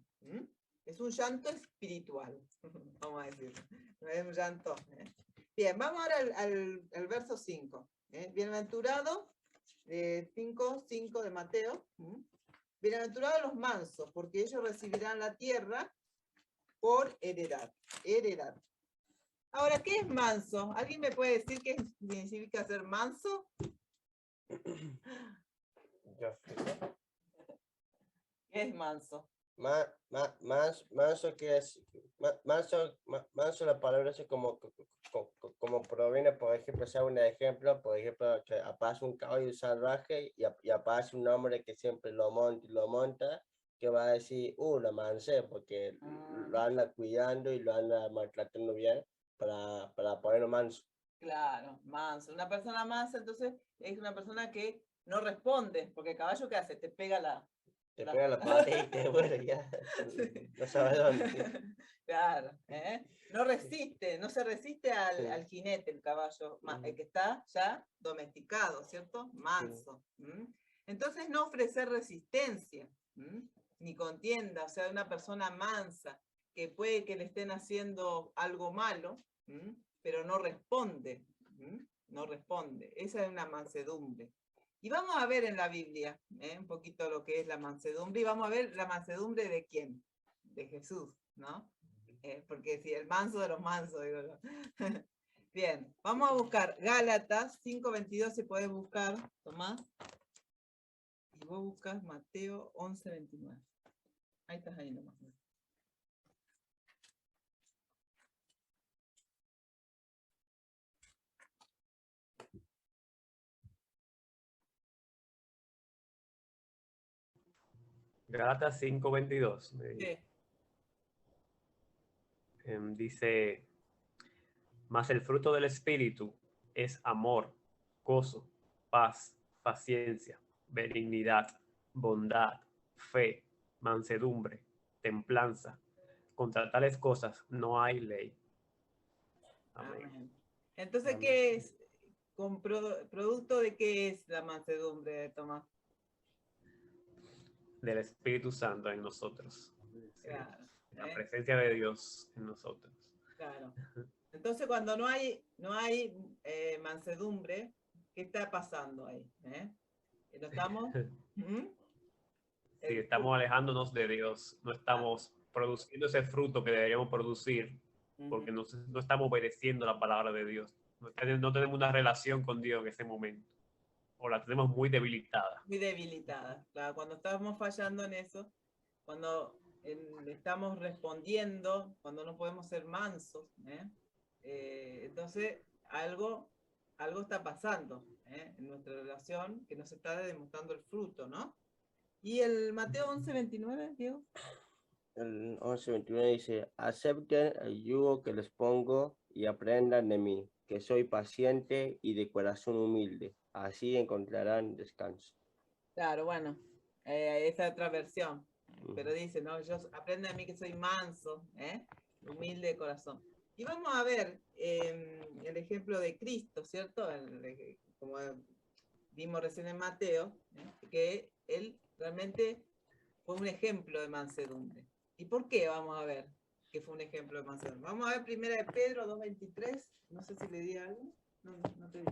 Es un llanto espiritual, vamos a decirlo, no es un llanto. Bien, vamos ahora al verso 5. Bienaventurado, 5 de Mateo. Bienaventurados los mansos, porque ellos recibirán la tierra por heredad. Ahora, ¿qué es manso? ¿Alguien me puede decir qué significa ser manso? ¿Qué es manso? Manso, que es manso, la palabra es como proviene, por ejemplo, sea un ejemplo, por ejemplo, que aparece un caballo salvaje y aparece un hombre que siempre lo monta, que va a decir, lo mancé, porque lo anda cuidando y lo anda maltratando bien para ponerlo manso. Claro, manso. Una persona mansa, entonces, es una persona que no responde, porque el caballo, ¿qué hace? Te pega la pata y te vuelve ya. Sí. No sabes dónde. Claro, no se resiste al jinete, el caballo, el que está ya domesticado, ¿cierto? Manso. Sí. Entonces no ofrecer resistencia, ni contienda, o sea, una persona mansa, que puede que le estén haciendo algo malo, pero no responde, no responde. Esa es una mansedumbre. Y vamos a ver en la Biblia un poquito lo que es la mansedumbre, y vamos a ver la mansedumbre de quién, de Jesús, ¿no? Porque si el manso de los mansos, digo yo. Bien, vamos a buscar Gálatas 5:22, si puedes buscar, Tomás. Y vos buscas Mateo 11:29. Ahí estás, ahí nomás. Gálatas 5:22. Sí. Dice, mas el fruto del Espíritu es amor, gozo, paz, paciencia, benignidad, bondad, fe, mansedumbre, templanza. Contra tales cosas no hay ley. Amén. Amén. Entonces, Amén. ¿qué es? ¿Producto de qué es la mansedumbre, Tomás? Del Espíritu Santo en nosotros. Claro. La presencia de Dios en nosotros. Claro. Entonces, cuando no hay mansedumbre, ¿qué está pasando ahí? ¿No estamos? Sí, estamos alejándonos de Dios, no estamos produciendo ese fruto que deberíamos producir, porque no estamos obedeciendo la palabra de Dios. No tenemos una relación con Dios en ese momento, o la tenemos muy debilitada. Muy debilitada, claro. Cuando estamos fallando en eso, cuando estamos respondiendo, cuando no podemos ser mansos, entonces algo está pasando en nuestra relación que nos está demostrando el fruto, ¿no? ¿Y el Mateo 11:29, Diego? El 11:29 dice, acepten el yugo que les pongo y aprendan de mí, que soy paciente y de corazón humilde. Así encontrarán descanso. Claro, bueno, esa otra versión. Pero dice, no, aprende de mí que soy manso, humilde de corazón. Y vamos a ver el ejemplo de Cristo, ¿cierto? Como vimos recién en Mateo, que él realmente fue un ejemplo de mansedumbre. ¿Y por qué? Vamos a ver que fue un ejemplo de mansedumbre. Vamos a ver primera de Pedro 2:23. No sé si le di algo. No te di.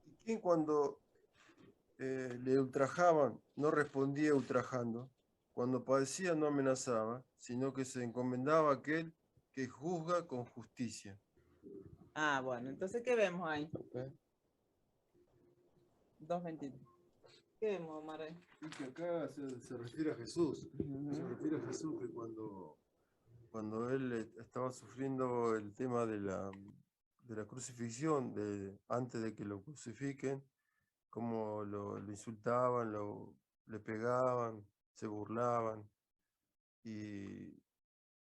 ¿Y quién cuando le ultrajaban no respondía ultrajando? Cuando padecía no amenazaba, sino que se encomendaba a aquel que juzga con justicia. Ah, bueno, entonces, ¿qué vemos ahí? 2:23. ¿Qué vemos, Omar? Y que acá se refiere a Jesús. Se refiere a Jesús que cuando él estaba sufriendo el tema de la crucifixión, antes de que lo crucifiquen, como lo insultaban, le pegaban, se burlaban, y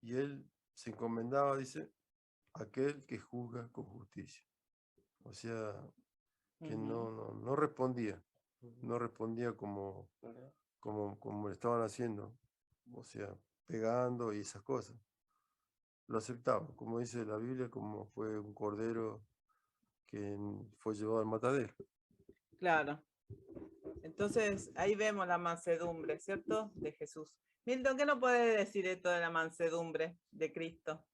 él se encomendaba, dice, a aquel que juzga con justicia. O sea, que no respondía, no respondía como le estaban haciendo, o sea, pegando y esas cosas. Lo aceptaba, como dice la Biblia, como fue un cordero que fue llevado al matadero. Claro. Entonces, ahí vemos la mansedumbre, ¿cierto? De Jesús. Milton, ¿qué nos puede decir esto de la mansedumbre de Cristo?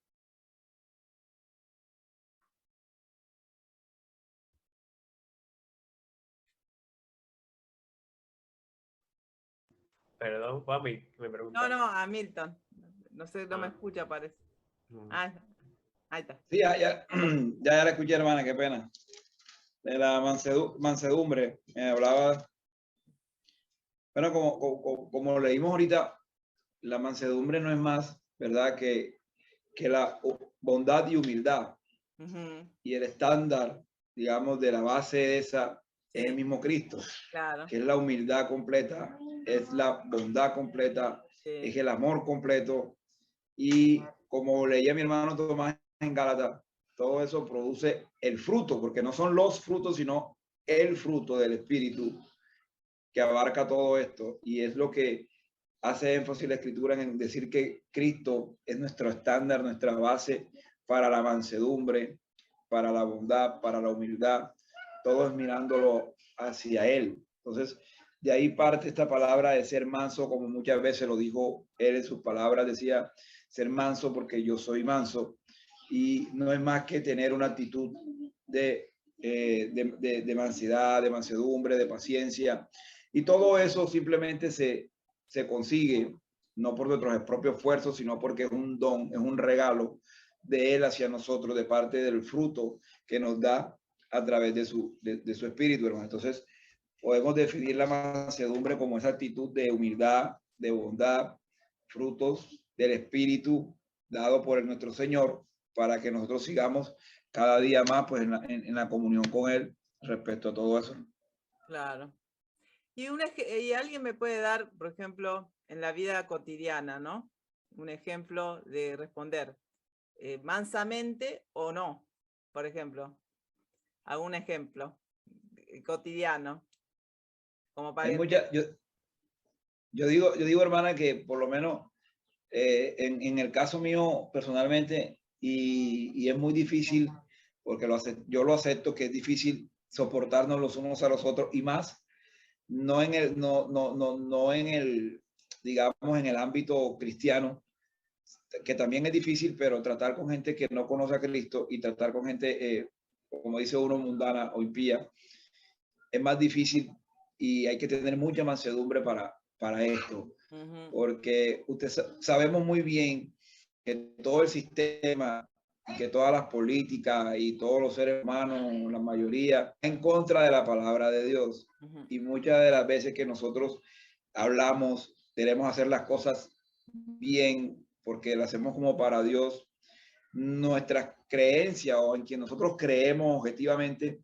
Perdón, fue a mí que me preguntaste. No, a Milton. No sé, no me escucha, parece. Ah, ahí está. Sí, ya la escuché, hermana, qué pena. De la mansedumbre, me hablaba. Bueno, como leímos ahorita, la mansedumbre no es más, ¿verdad?, que la bondad y humildad. Y el estándar, digamos, de la base de esa es el mismo Cristo, claro, que es la humildad completa, es la bondad completa, es el amor completo. Y como leía mi hermano Tomás en Gálatas, todo eso produce el fruto, porque no son los frutos, sino el fruto del Espíritu, que abarca todo esto, y es lo que hace énfasis la Escritura en decir que Cristo es nuestro estándar, nuestra base para la mansedumbre, para la bondad, para la humildad, todo es mirándolo hacia Él. Entonces, de ahí parte esta palabra de ser manso, como muchas veces lo dijo Él en sus palabras, decía, ser manso porque yo soy manso, y no es más que tener una actitud de mansedad, de mansedumbre, de paciencia, y todo eso simplemente se consigue no por nuestros propios esfuerzos, sino porque es un don, es un regalo de Él hacia nosotros, de parte del fruto que nos da a través de su espíritu, hermano. Entonces, podemos definir la mansedumbre como esa actitud de humildad, de bondad, frutos del espíritu dado por nuestro Señor, para que nosotros sigamos cada día más pues en la comunión con Él respecto a todo eso. Claro. Y alguien me puede dar, por ejemplo, en la vida cotidiana, ¿no? Un ejemplo de responder mansamente o no, por ejemplo. Algún ejemplo cotidiano. Como para yo digo, hermana, que por lo menos en el caso mío personalmente, y es muy difícil, porque yo lo acepto, que es difícil soportarnos los unos a los otros, y más no en el, digamos, en el ámbito cristiano, que también es difícil, pero tratar con gente que no conoce a Cristo y tratar con gente, como dice uno, mundana o impía, es más difícil, y hay que tener mucha mansedumbre para esto, porque sabemos muy bien que todo el sistema, que todas las políticas y todos los seres humanos, la mayoría, en contra de la palabra de Dios. Y muchas de las veces que nosotros hablamos, queremos hacer las cosas bien, porque las hacemos como para Dios, nuestra creencia o en quien nosotros creemos objetivamente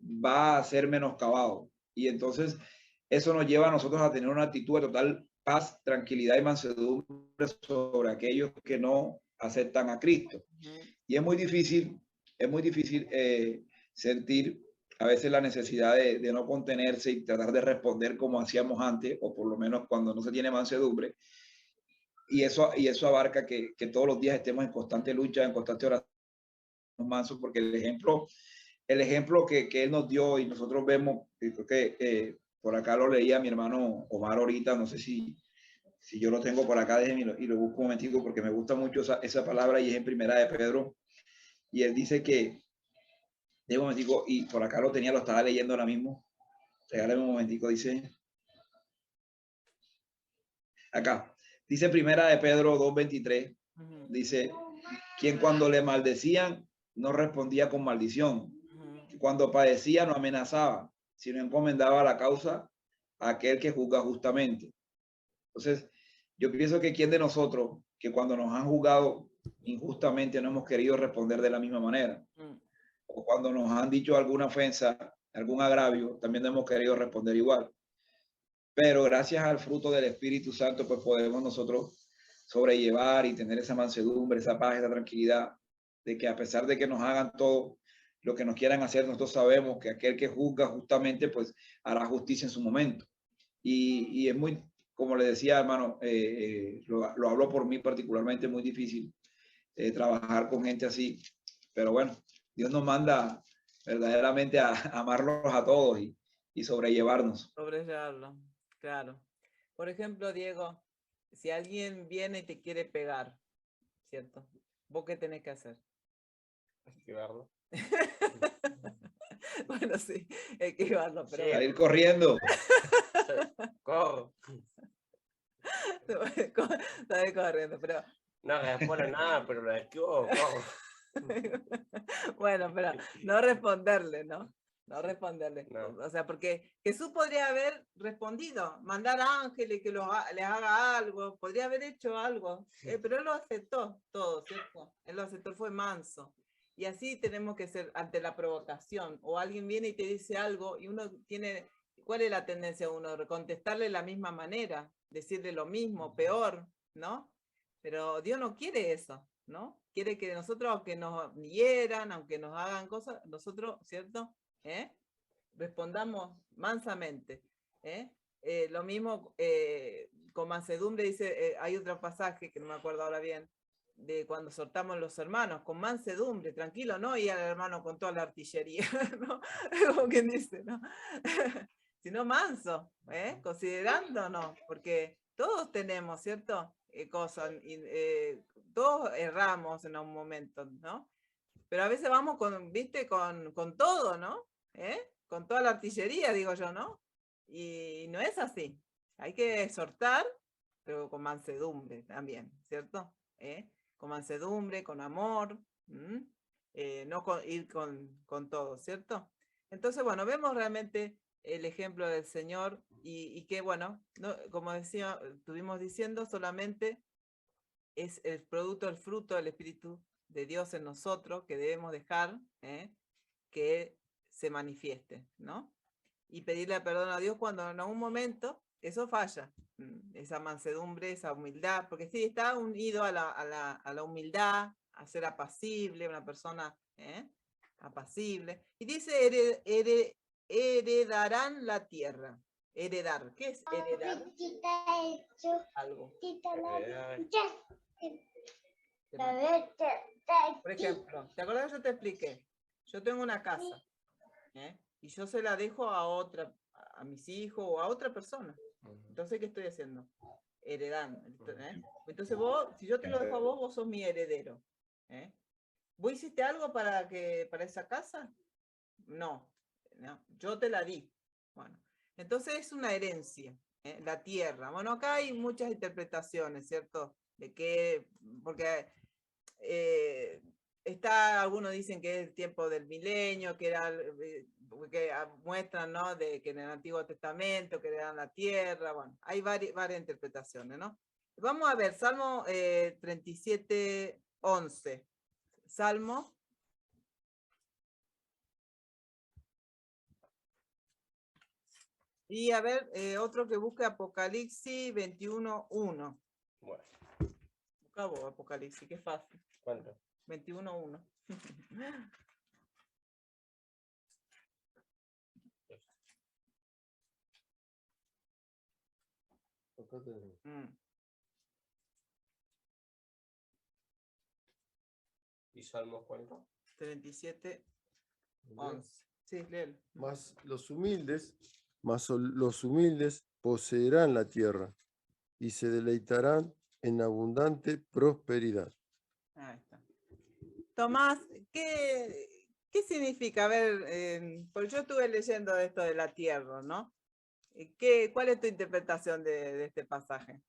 va a ser menoscabado. Y entonces eso nos lleva a nosotros a tener una actitud de total paz, tranquilidad y mansedumbre sobre aquellos que no aceptan a Cristo. Y es muy difícil sentir a veces la necesidad de no contenerse y tratar de responder como hacíamos antes, o por lo menos cuando no se tiene mansedumbre. Y eso abarca que todos los días estemos en constante lucha, en constante oración, mansos, porque el ejemplo que él nos dio y nosotros vemos, creo que por acá lo leía mi hermano Omar ahorita, no sé si yo lo tengo por acá, déjenme y lo busco un momentico porque me gusta mucho esa palabra, y es en Primera de Pedro, y él dice que, de un momentico, y por acá lo estaba leyendo ahora mismo, regálame un momentico, dice, acá, dice Primera de Pedro 2:23, dice, quien cuando le maldecían no respondía con maldición, cuando padecía no amenazaba, sino encomendaba la causa a aquel que juzga justamente. Entonces, yo pienso que quién de nosotros, que cuando nos han juzgado injustamente no hemos querido responder de la misma manera, o cuando nos han dicho alguna ofensa, algún agravio, también no hemos querido responder igual. Pero gracias al fruto del Espíritu Santo, pues podemos nosotros sobrellevar y tener esa mansedumbre, esa paz, esa tranquilidad, de que a pesar de que nos hagan todo lo que nos quieran hacer, nosotros sabemos que aquel que juzga justamente, pues hará justicia en su momento. Y es muy, como le decía, hermano, lo hablo por mí particularmente, muy difícil trabajar con gente así, pero bueno, Dios nos manda verdaderamente a amarlos a todos y sobrellevarnos. Sobrellevarlo, claro. Por ejemplo, Diego, si alguien viene y te quiere pegar, ¿cierto? ¿Vos qué tenés que hacer? Esquivarlo. Bueno, sí, esquivarlo, pero... Sí, salir corriendo. Corro. Salir corriendo, pero... No responde nada, pero lo esquivo, corro. Bueno, pero no responderle, ¿no? No responderle. No. O sea, porque Jesús podría haber respondido, mandar ángeles que les haga algo, podría haber hecho algo, pero él lo aceptó todo, ¿cierto? Él lo aceptó, fue manso. Y así tenemos que ser ante la provocación. O alguien viene y te dice algo y uno tiene, ¿cuál es la tendencia de uno? Contestarle de la misma manera, decirle lo mismo, peor, ¿no? Pero Dios no quiere eso, ¿no? Quiere que nosotros, aunque nos hieran, aunque nos hagan cosas, nosotros, ¿cierto? Respondamos mansamente, lo mismo con mansedumbre, dice, hay otro pasaje que no me acuerdo ahora bien, de cuando exhortamos los hermanos, con mansedumbre, tranquilo, no y al hermano con toda la artillería, ¿no? Como quien dice, ¿no? Sino manso, considerándonos, porque todos tenemos, ¿cierto? Cosas, todos erramos en un momento, ¿no? Pero a veces vamos con, viste, con todo, ¿no? Con toda la artillería, digo yo, ¿no? Y no es así. Hay que exhortar, pero con mansedumbre también, ¿cierto? Con mansedumbre, con amor, no ir con todo, ¿cierto? Entonces, bueno, vemos realmente el ejemplo del Señor y que, bueno, no, como decía, estuvimos diciendo, solamente es el producto, el fruto del Espíritu de Dios en nosotros que debemos dejar que se manifieste, ¿no? Y pedirle perdón a Dios cuando en algún momento eso falla, esa mansedumbre, esa humildad, porque sí, está unido a la humildad, a ser apacible, una persona apacible. Y dice, heredarán la tierra. Heredar, ¿qué es heredar? Algo. Por ejemplo, ¿te acuerdas que yo te expliqué? Yo tengo una casa, y yo se la dejo a otra, a mis hijos o a otra persona. Entonces, ¿qué estoy haciendo? Heredando. Entonces vos, si yo te lo dejo a vos, vos sos mi heredero. ¿Vos hiciste algo para esa casa? No, yo te la di. Bueno, entonces es una herencia, la tierra. Bueno, acá hay muchas interpretaciones, ¿cierto? De que, porque algunos dicen que es el tiempo del milenio, que era, que muestran, ¿no? De que en el Antiguo Testamento, que eran la tierra, bueno, hay varias interpretaciones, ¿no? Vamos a ver, Salmo 37, 11. Salmo. Y a ver, otro que busque Apocalipsis 21, 1. Bueno. Busca vos, Apocalipsis, qué fácil. ¿Cuánto? 21, 1. ¿Y Salmos cuánto? 37, 11. Sí, léelo. Mas los humildes poseerán la tierra y se deleitarán en abundante prosperidad. Ahí está. Tomás, ¿qué significa? A ver, porque yo estuve leyendo esto de la tierra, ¿no? ¿Cuál es tu interpretación de este pasaje?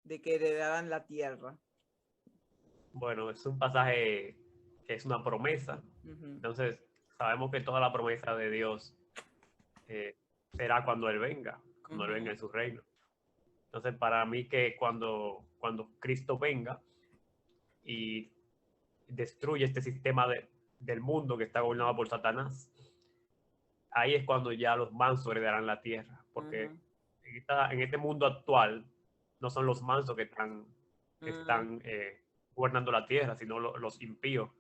De que heredarán la tierra. Bueno, es un pasaje que es una promesa. Entonces, sabemos que toda la promesa de Dios será cuando Él venga en su reino. Entonces, para mí que cuando Cristo venga y destruye este sistema del mundo que está gobernado por Satanás, ahí es cuando ya los mansos heredarán la tierra. Porque en este mundo actual no son los mansos que están gobernando la tierra, sino los impíos,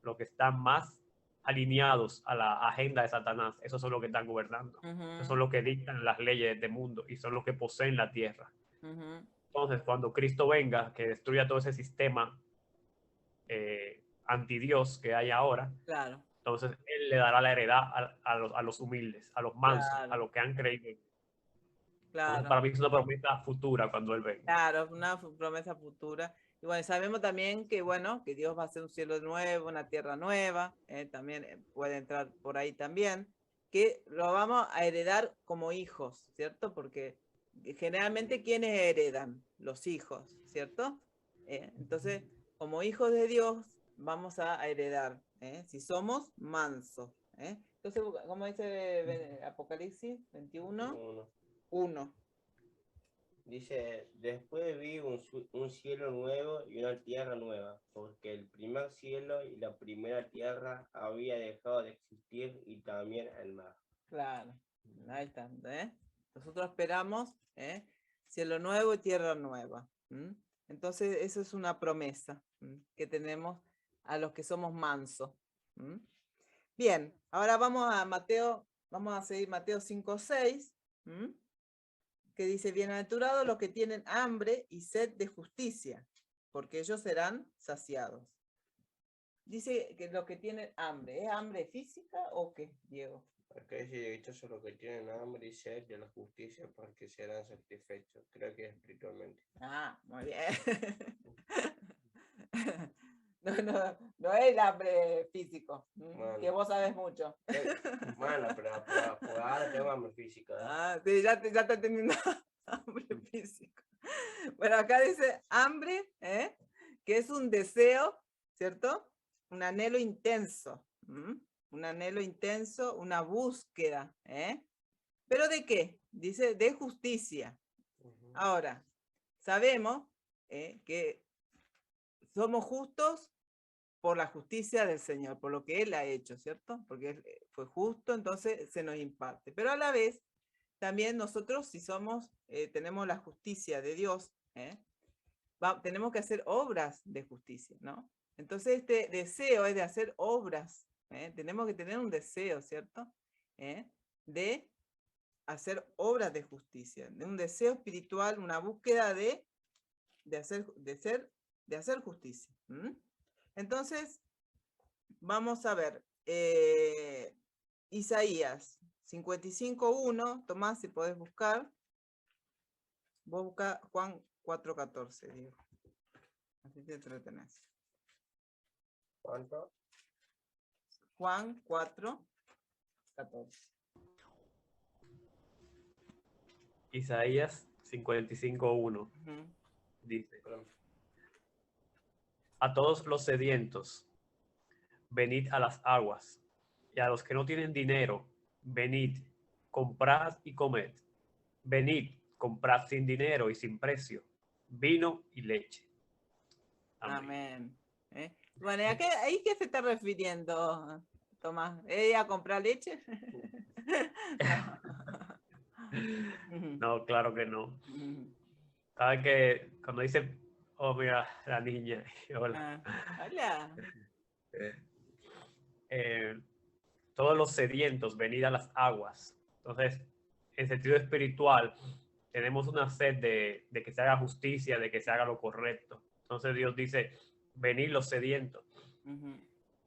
los que están más alineados a la agenda de Satanás. Esos son los que están gobernando. Esos son los que dictan las leyes de este mundo y son los que poseen la tierra. Entonces, cuando Cristo venga, que destruya todo ese sistema anti-Dios que hay ahora, claro. Entonces Él le dará la heredad a los humildes, a los mansos, claro. a los que han creído. Claro. Entonces, para mí es una promesa futura cuando Él venga. Claro, una promesa futura. Y bueno, sabemos también que, bueno, que Dios va a hacer un cielo nuevo, una tierra nueva, también puede entrar por ahí también, que lo vamos a heredar como hijos, ¿cierto? Porque generalmente, ¿quiénes heredan? Los hijos, ¿cierto? Entonces, como hijos de Dios, vamos a heredar, si somos mansos. Entonces, ¿cómo dice Apocalipsis 21? 1. Dice, después vi un cielo nuevo y una tierra nueva, porque el primer cielo y la primera tierra había dejado de existir y también el mar. Claro, ahí está. Nosotros esperamos cielo nuevo y tierra nueva. Entonces, eso es una promesa que tenemos a los que somos mansos. Bien, ahora vamos a Mateo vamos a seguir Mateo 5:6, que dice, bienaventurados los que tienen hambre y sed de justicia, porque ellos serán saciados. Dice que los que tienen hambre, ¿es hambre física o qué, Diego? Acá dice, estos son los que tienen hambre y sed de la justicia, porque serán satisfechos. Creo que es espiritualmente. Ah, muy bien. No es el hambre físico, Bueno, que vos sabes mucho. Bueno, pero ahora tengo hambre física. Ah, sí, ya está teniendo hambre físico. Bueno, acá dice hambre, que es un deseo, ¿cierto? Un anhelo intenso. Un anhelo intenso, una búsqueda. ¿Pero de qué? Dice de justicia. Ahora, sabemos que somos justos por la justicia del Señor, por lo que Él ha hecho, ¿cierto? Porque Él fue justo, entonces se nos imparte. Pero a la vez, también nosotros, si somos, tenemos la justicia de Dios, tenemos que hacer obras de justicia, ¿no? Entonces este deseo es de hacer obras, tenemos que tener un deseo, ¿cierto? De hacer obras de justicia, de un deseo espiritual, una búsqueda de hacer justicia. Entonces, vamos a ver, Isaías 55:1, Tomás, si podés buscar, vos busca Juan 4:14, digo. Así te entretenés. ¿Cuánto? Juan 4:14. Isaías 55:1 dice, a todos los sedientos, venid a las aguas, y a los que no tienen dinero, venid, comprad y comed. Venid, comprad sin dinero y sin precio, vino y leche. Amén. Bueno, ¿ahí qué se está refiriendo, Tomás? ¿Ella a comprar leche? No, claro que no. ¿Sabes que cuando dice, oh, mira, la niña, hola. Hola. Todos los sedientos, venid a las aguas. Entonces, en sentido espiritual, tenemos una sed de que se haga justicia, de que se haga lo correcto. Entonces Dios dice, venid los sedientos.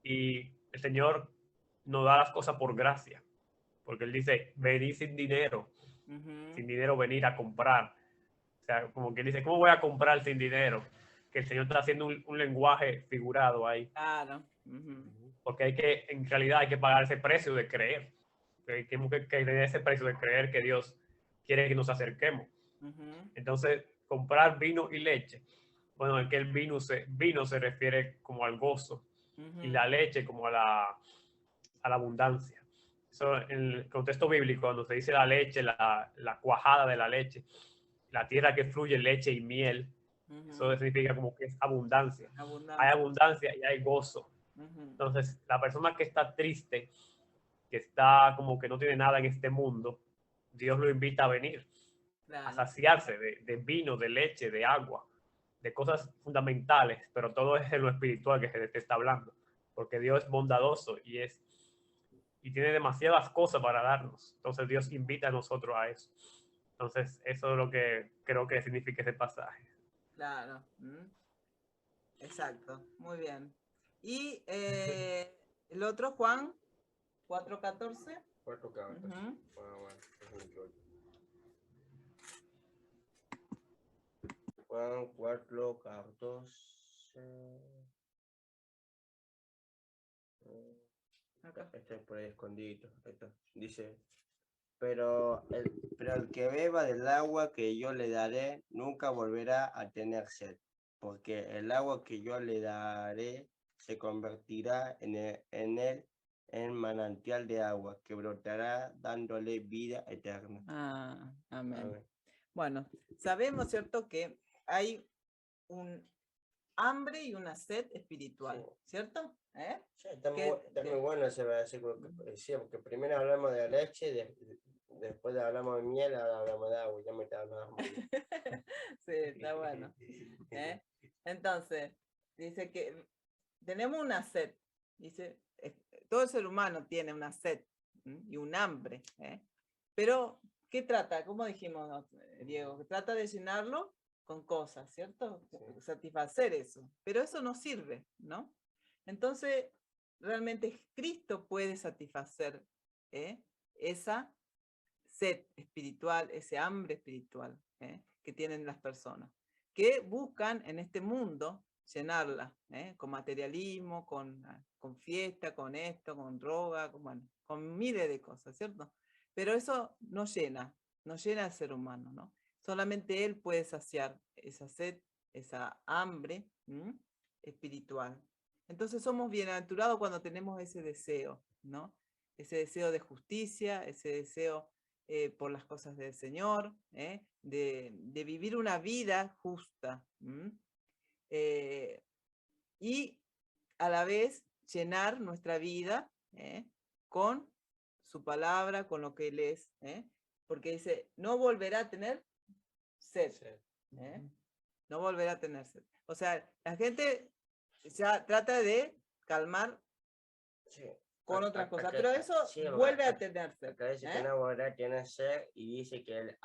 Y el Señor nos da las cosas por gracia, porque Él dice, venid sin dinero, sin dinero venir a comprar. O sea, como que Él dice, ¿cómo voy a comprar sin dinero? Que el Señor está haciendo un lenguaje figurado ahí. Claro. Porque en realidad hay que pagar ese precio de creer. Tenemos que tener ese precio de creer que Dios quiere que nos acerquemos. Entonces, comprar vino y leche. Bueno, es que el vino se refiere como al gozo y la leche como a la abundancia. Eso, en el contexto bíblico, cuando se dice la leche, la cuajada de la leche, la tierra que fluye leche y miel, eso significa como que es abundancia. Hay abundancia y hay gozo. Entonces, la persona que está triste, que está como que no tiene nada en este mundo, Dios lo invita a venir, a saciarse de vino, de leche, de agua, de cosas fundamentales, pero todo es en lo espiritual que se te está hablando, porque Dios es bondadoso y tiene demasiadas cosas para darnos. Entonces Dios invita a nosotros a eso. Entonces eso es lo que creo que significa ese pasaje. Claro. Exacto, muy bien. Y el otro, Juan 4:14. 4:14. Juan 4:14. Estoy por ahí escondido. Dice, pero el que beba del agua que yo le daré nunca volverá a tener sed, porque el agua que yo le daré se convertirá en manantial de agua que brotará dándole vida eterna. Amén. Amén. Bueno, sabemos, ¿cierto?, que hay un hambre y una sed espiritual, ¿cierto? Sí, está muy bueno ese versículo que decía, porque primero hablamos de leche, después hablamos de miel, ahora hablamos de agua, ya me está hablando. Sí, está bueno. Entonces, dice que tenemos una sed, dice, todo ser humano tiene una sed, y un hambre. Pero, ¿qué trata? ¿Cómo dijimos, Diego? Trata de llenarlo con cosas, ¿cierto? Sí. Satisfacer eso. Pero eso no sirve, ¿no? Entonces, realmente Cristo puede satisfacer esa sed espiritual, ese hambre espiritual que tienen las personas, que buscan en este mundo llenarla, con materialismo, con fiesta, con esto, con droga, con miles de cosas, ¿cierto? Pero eso no llena al ser humano, ¿no? Solamente Él puede saciar esa sed, esa hambre espiritual. Entonces somos bienaventurados cuando tenemos ese deseo, ¿no? Ese deseo de justicia, ese deseo por las cosas del Señor, de vivir una vida justa. Y a la vez llenar nuestra vida con su palabra, con lo que Él es. Porque dice, no volverá a tener sed. No volverá a tener sed. O sea, la gente ya trata de calmar con otras cosas, pero eso vuelve a tener sed. Acá dice que no volverá a tener sed y dice que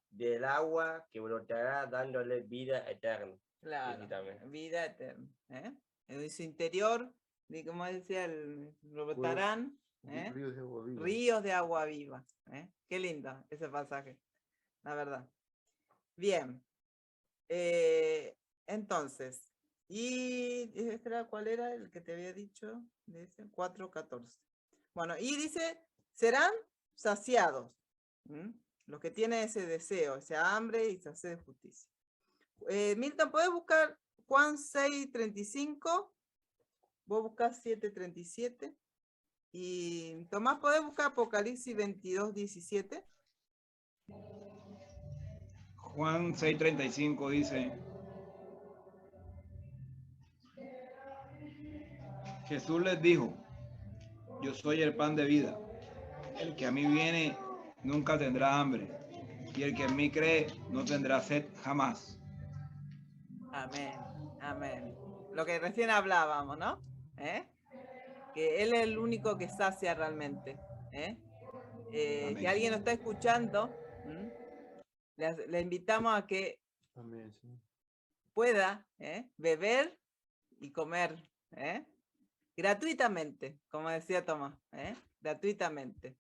del agua que brotará dándole vida eterna. Claro, vida eterna. En su interior, como decía, brotarán ríos de agua viva. Qué lindo ese pasaje, la verdad. Bien. Entonces, y ¿cuál era el que te había dicho? Dice 4:14. Bueno, y dice, serán saciados. Los que tienen ese deseo, ese hambre y esa sed de justicia. Milton, ¿puedes buscar Juan 6:35? Vos buscás 7:37. Y Tomás, ¿podés buscar Apocalipsis 22:17? Juan 6:35 dice, Jesús les dijo, yo soy el pan de vida, el que a mí viene nunca tendrá hambre, y el que en mí cree no tendrá sed jamás. Amén, amén. Lo que recién hablábamos, ¿no? Que Él es el único que sacia realmente. Si alguien lo está escuchando, le invitamos a que pueda beber y comer gratuitamente, como decía Tomás, gratuitamente.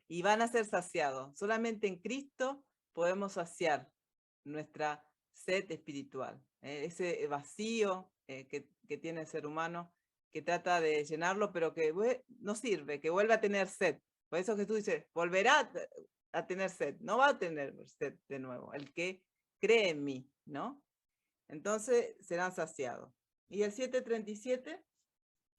Y van a ser saciados. Solamente en Cristo podemos saciar nuestra sed espiritual, ese vacío que tiene el ser humano, que trata de llenarlo, pero que no sirve, que vuelve a tener sed. Por eso Jesús dice, volverá a tener sed, no va a tener sed de nuevo, el que cree en mí, ¿no? Entonces serán saciados. ¿Y el 7:37?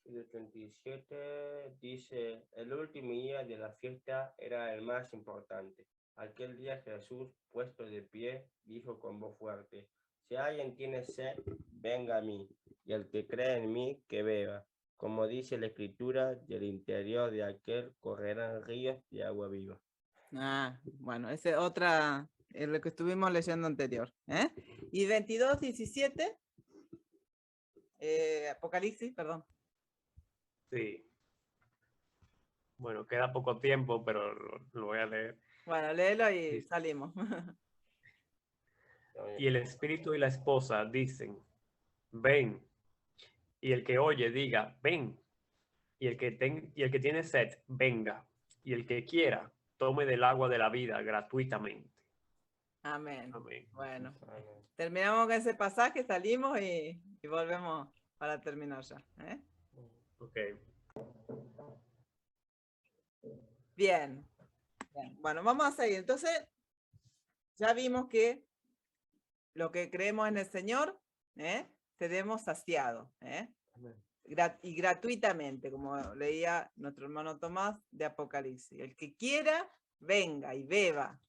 El 37 dice, el último día de la fiesta era el más importante. Aquel día Jesús, puesto de pie, dijo con voz fuerte, si alguien tiene sed, venga a mí, y el que cree en mí, que beba. Como dice la Escritura, del interior de aquel correrán ríos de agua viva. Bueno, ese otra, lo que estuvimos leyendo anterior. Y 22:17, Apocalipsis, perdón. Sí. Bueno, queda poco tiempo, pero lo voy a leer. Bueno, léelo y salimos. Y el espíritu y la esposa dicen, ven. Y el que oye diga, ven. Y el que tiene sed, venga. Y el que quiera, tome del agua de la vida gratuitamente. Amén. Amén. Bueno, terminamos con ese pasaje, salimos y volvemos para terminar ya. Ok. Bien. Bueno, vamos a seguir. Entonces, ya vimos que lo que creemos en el Señor, seremos saciados. Y gratuitamente, como leía nuestro hermano Tomás de Apocalipsis. El que quiera, venga y beba,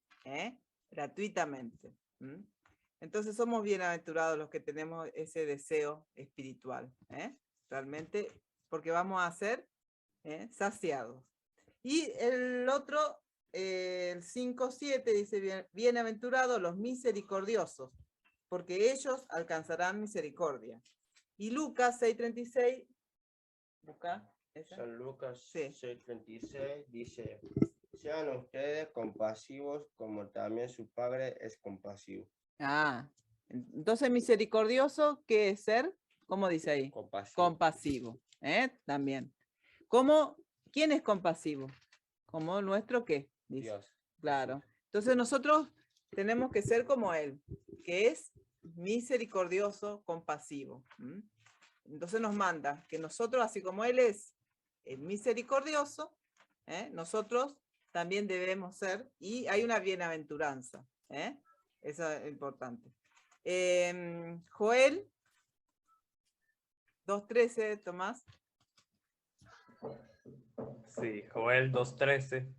gratuitamente. Entonces somos bienaventurados los que tenemos ese deseo espiritual, realmente, porque vamos a ser saciados. Y el otro, el 5:7 dice, bienaventurados los misericordiosos, porque ellos alcanzarán misericordia. Y Lucas 6:36, San Lucas sí. 6:36 dice, sean ustedes compasivos como también su Padre es compasivo. Entonces misericordioso, ¿qué es ser? ¿Cómo dice ahí? Compasivo. También. ¿Quién es compasivo? ¿Como nuestro qué? Dice. Dios. Claro. Entonces nosotros tenemos que ser como Él, que es misericordioso, compasivo. Entonces nos manda que nosotros, así como Él es misericordioso, nosotros también debemos ser, y hay una bienaventuranza. Eso es importante. Joel 2:13, Tomás. Sí, Joel 2:13.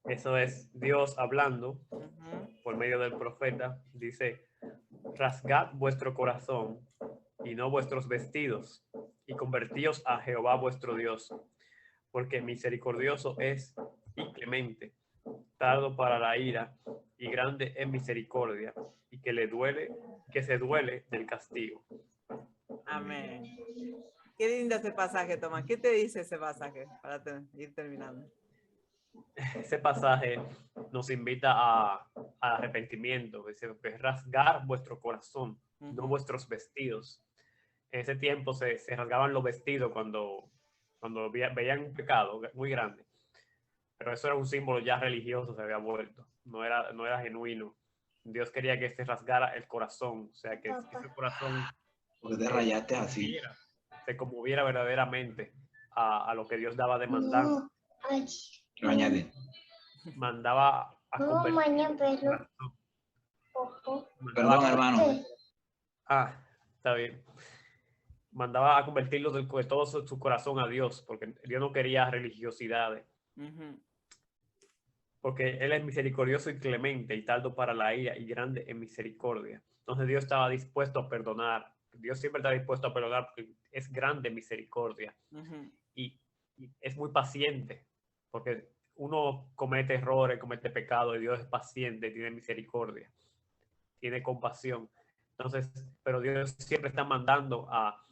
Eso es Dios hablando por medio del profeta. Dice, rasgad vuestro corazón y no vuestros vestidos, y convertíos a Jehová vuestro Dios, porque misericordioso es y clemente, tardo para la ira y grande en misericordia, y que se duele del castigo. Amén. Qué lindo ese pasaje, Tomás. ¿Qué te dice ese pasaje para ir terminando? Ese pasaje nos invita al arrepentimiento, es rasgar vuestro corazón, no vuestros vestidos. En ese tiempo se rasgaban los vestidos cuando veían un pecado muy grande, pero eso era un símbolo ya religioso, se había vuelto, no era genuino. Dios quería que se rasgara el corazón, o sea, que ese corazón se conmoviera verdaderamente a lo que Dios daba demandando. Mandaba a convertir. Perdón, hermano. Está bien. Mandaba a convertirlo de todo su corazón a Dios, porque Dios no quería religiosidades. Porque Él es misericordioso y clemente y tardo para la ira y grande en misericordia. Entonces Dios estaba dispuesto a perdonar. Dios siempre está dispuesto a perdonar porque es grande en misericordia. Y es muy paciente, porque uno comete errores, comete pecados, y Dios es paciente, tiene misericordia, tiene compasión. Entonces, pero Dios siempre está mandando a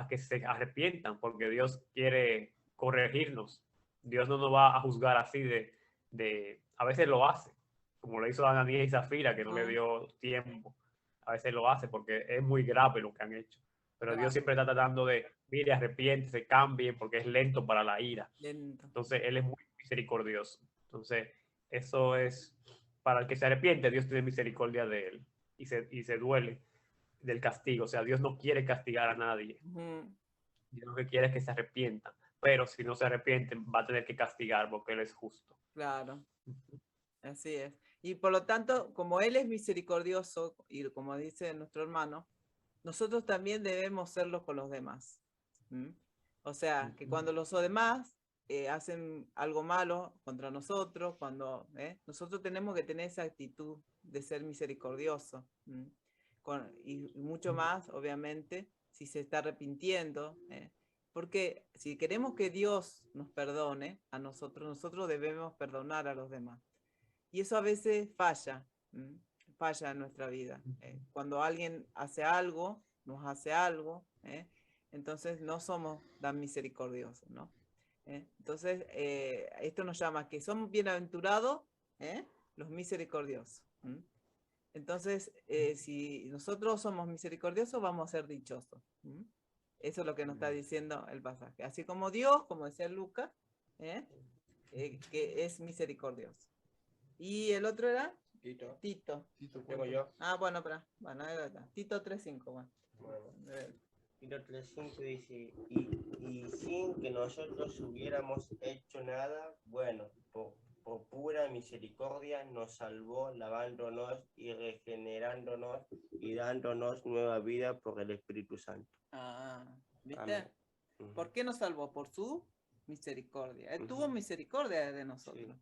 que se arrepientan, porque Dios quiere corregirnos. Dios no nos va a juzgar así a veces lo hace, como lo hizo Ananías y Zafira, que no le dio tiempo. A veces lo hace porque es muy grave lo que han hecho. Pero Dios siempre está tratando de, mire, arrepiéntese, cambie, porque es lento para la ira. Entonces, Él es muy misericordioso. Entonces, eso es, para el que se arrepiente, Dios tiene misericordia de él y se duele del castigo. O sea, Dios no quiere castigar a nadie. Dios lo que quiere es que se arrepientan. Pero si no se arrepienten, va a tener que castigar porque Él es justo. Claro. Así es. Y por lo tanto, como Él es misericordioso, y como dice nuestro hermano, nosotros también debemos serlo con los demás. O sea, que cuando los demás hacen algo malo contra nosotros, nosotros tenemos que tener esa actitud de ser misericordioso. Y mucho más, obviamente, si se está arrepintiendo. Porque si queremos que Dios nos perdone a nosotros, nosotros debemos perdonar a los demás. Y eso a veces falla en nuestra vida. Cuando alguien hace algo, nos hace algo, entonces no somos tan misericordiosos, ¿no? Entonces, esto nos llama que somos bienaventurados los misericordiosos. Entonces, si nosotros somos misericordiosos, vamos a ser dichosos. Eso es lo que nos está diciendo el pasaje. Así como Dios, como decía Lucas, que es misericordioso. ¿Y el otro era? Tito. Tengo yo. Bueno, Tito 3:5. Bueno. Tito 3:5 dice, y sin que nosotros hubiéramos hecho nada, bueno, por pura misericordia nos salvó, lavándonos y regenerándonos y dándonos nueva vida por el Espíritu Santo. ¿Viste? Amén. ¿Por qué nos salvó? Por su misericordia. Él tuvo misericordia de nosotros. Sí.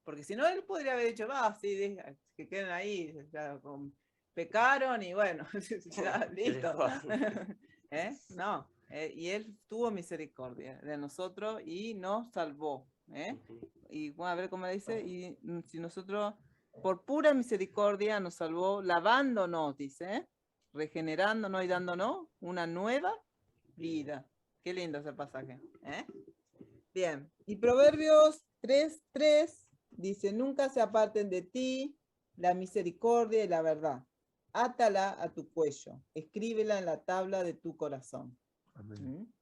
Porque si no, Él podría haber dicho, sí, que queden ahí, ya, pecaron y bueno, ya, listo. No, y Él tuvo misericordia de nosotros y nos salvó. Y bueno, a ver cómo dice, y si nosotros, por pura misericordia, nos salvó, lavándonos, dice, regenerándonos y dándonos una nueva vida. Qué lindo ese pasaje. Bien, y Proverbios 3:3 dice, nunca se aparten de ti la misericordia y la verdad. Átala a tu cuello, escríbela en la tabla de tu corazón. Amén.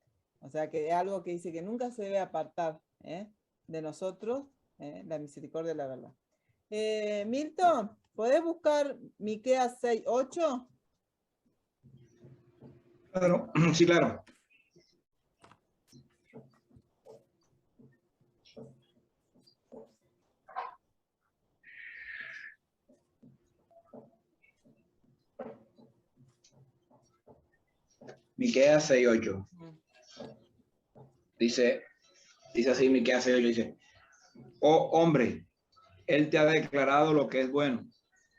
O sea que es algo que dice que nunca se debe apartar de nosotros la misericordia y la verdad. Milton, ¿podés buscar Miqueas 6:8? Claro, sí, claro. Miqueas 6:8. Dice así, Miqueas 6:8, dice, oh hombre, él te ha declarado lo que es bueno.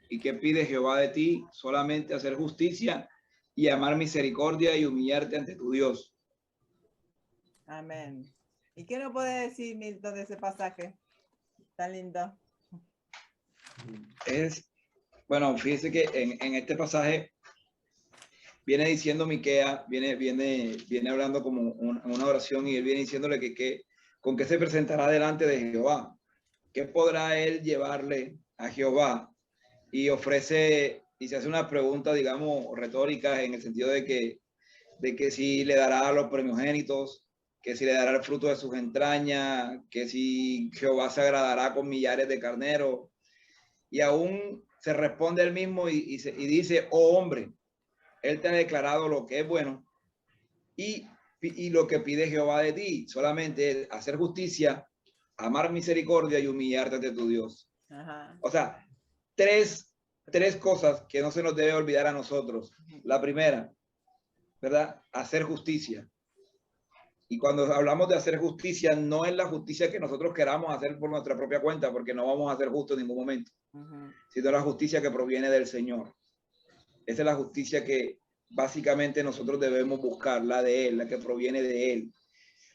¿Y qué pide Jehová de ti? Solamente hacer justicia y amar misericordia y humillarte ante tu Dios. Amén. ¿Y qué nos puede decir Milton de ese pasaje tan lindo? Bueno, fíjese que en este pasaje viene diciendo Miquea, viene hablando como una oración, y él viene diciéndole que con qué se presentará delante de Jehová, qué podrá él llevarle a Jehová, y se hace una pregunta, digamos, retórica, en el sentido de que si le dará a los primogénitos, que si le dará el fruto de sus entrañas, que si Jehová se agradará con millares de carneros, y aún se responde él mismo y dice, oh hombre, él te ha declarado lo que es bueno y lo que pide Jehová de ti, solamente es hacer justicia, amar misericordia y humillarte ante tu Dios. Ajá. O sea, tres cosas que no se nos debe olvidar a nosotros. La primera, ¿verdad? Hacer justicia. Y cuando hablamos de hacer justicia, no es la justicia que nosotros queramos hacer por nuestra propia cuenta, porque no vamos a ser justos en ningún momento, sino la justicia que proviene del Señor. Esa es la justicia que básicamente nosotros debemos buscar, la de Él, la que proviene de Él.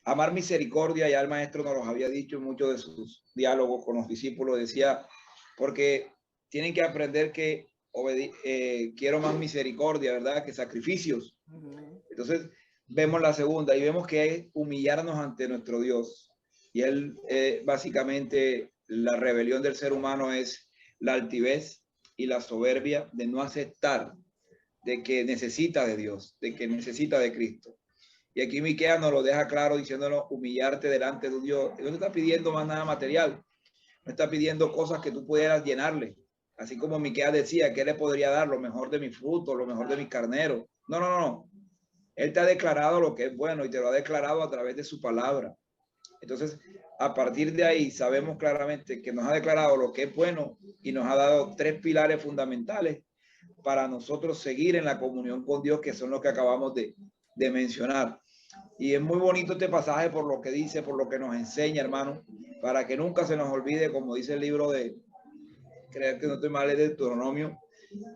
Amar misericordia, ya el maestro nos los había dicho en muchos de sus diálogos con los discípulos, decía, porque tienen que aprender que quiero más misericordia, ¿verdad? Que sacrificios. Entonces, vemos la segunda y vemos que es humillarnos ante nuestro Dios. Y Él, básicamente, la rebelión del ser humano es la altivez y la soberbia de no aceptar de que necesita de Dios, de que necesita de Cristo. Y aquí Miqueas nos lo deja claro diciéndonos humillarte delante de Dios. Él no está pidiendo más nada material, no está pidiendo cosas que tú pudieras llenarle. Así como Miqueas decía, ¿qué le podría dar? Lo mejor de mi fruto, lo mejor de mi carnero. No. Él te ha declarado lo que es bueno y te lo ha declarado a través de su palabra. Entonces, a partir de ahí sabemos claramente que nos ha declarado lo que es bueno y nos ha dado tres pilares fundamentales para nosotros seguir en la comunión con Dios, que son los que acabamos de mencionar. Y es muy bonito este pasaje por lo que dice, por lo que nos enseña, hermano, para que nunca se nos olvide, como dice el libro de, creo que no estoy mal, es de Deuteronomio,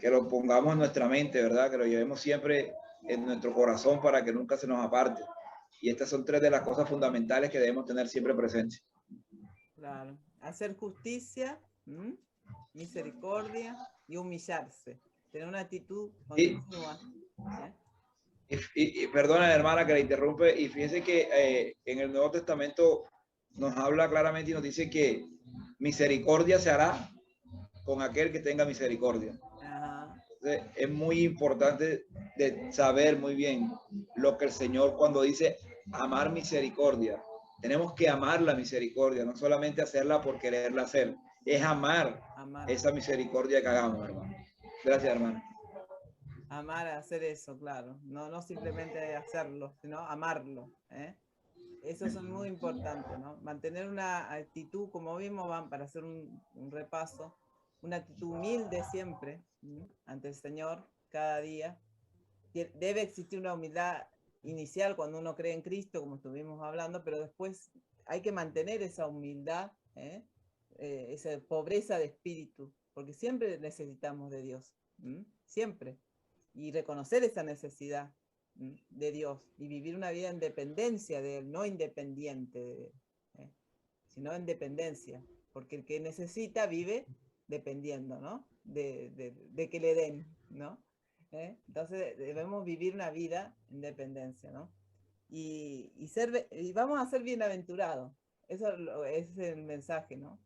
que lo pongamos en nuestra mente, ¿verdad? Que lo llevemos siempre en nuestro corazón para que nunca se nos aparte. Y estas son tres de las cosas fundamentales que debemos tener siempre presentes. Claro. Hacer justicia, misericordia y humillarse. Tener una actitud continua. Y perdona, hermana, que la interrumpe. Y fíjense que en el Nuevo Testamento nos habla claramente y nos dice que misericordia se hará con aquel que tenga misericordia. Entonces, es muy importante de saber muy bien lo que el Señor cuando dice amar misericordia. Tenemos que amar la misericordia, no solamente hacerla por quererla hacer, es amar esa misericordia que hagamos, hermano. Gracias, hermano. Amar, hacer eso, claro. No simplemente hacerlo, sino amarlo. Eso es muy importante, ¿no? Mantener una actitud, como vimos, para hacer un repaso, una actitud humilde siempre ante el Señor cada día. Debe existir una humildad inicial cuando uno cree en Cristo, como estuvimos hablando, pero después hay que mantener esa humildad, esa pobreza de espíritu, porque siempre necesitamos de Dios, siempre. Y reconocer esa necesidad de Dios y vivir una vida en dependencia de Él, no independiente de Él, sino en dependencia, porque el que necesita vive dependiendo, ¿no? De que le den, ¿no? Entonces debemos vivir una vida en dependencia, ¿no? y vamos a ser bienaventurados. Eso es el mensaje, ¿no?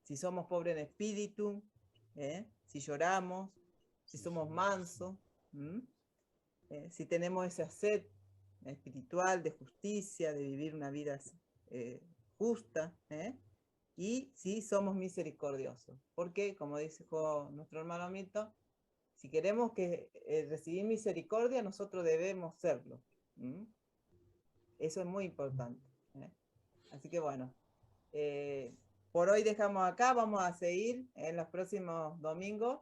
Si somos pobres en espíritu, si lloramos, si somos mansos, si tenemos esa sed espiritual de justicia, de vivir una vida justa, y si somos misericordiosos. Porque, como dijo nuestro hermano Milton, si queremos recibir misericordia, nosotros debemos serlo. Eso es muy importante. Así que bueno, por hoy dejamos acá, vamos a seguir en los próximos domingos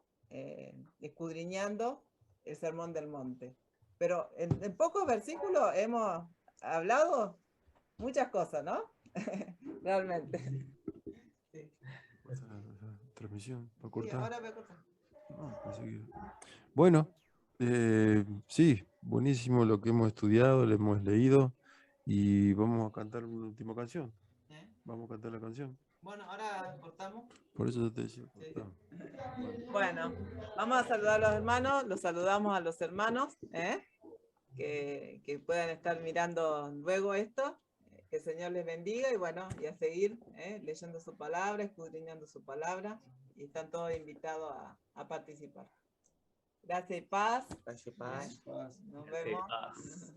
escudriñando el Sermón del Monte. Pero en pocos versículos hemos hablado muchas cosas, ¿no? Realmente. Sí. Transmisión, ¿va a cortar? Sí, ahora voy a cortar. Bueno, sí, buenísimo lo que hemos estudiado, lo hemos leído y vamos a cantar una última canción. Vamos a cantar la canción. Bueno, ahora cortamos. Por eso te decía. Sí. Bueno, vamos a saludar a los hermanos, los saludamos a los hermanos, que puedan estar mirando luego esto. Que el Señor les bendiga y bueno, y a seguir leyendo su palabra, escudriñando su palabra, y están todos invitados a participar. Gracias y paz. Gracias y paz. Nos vemos. Paz.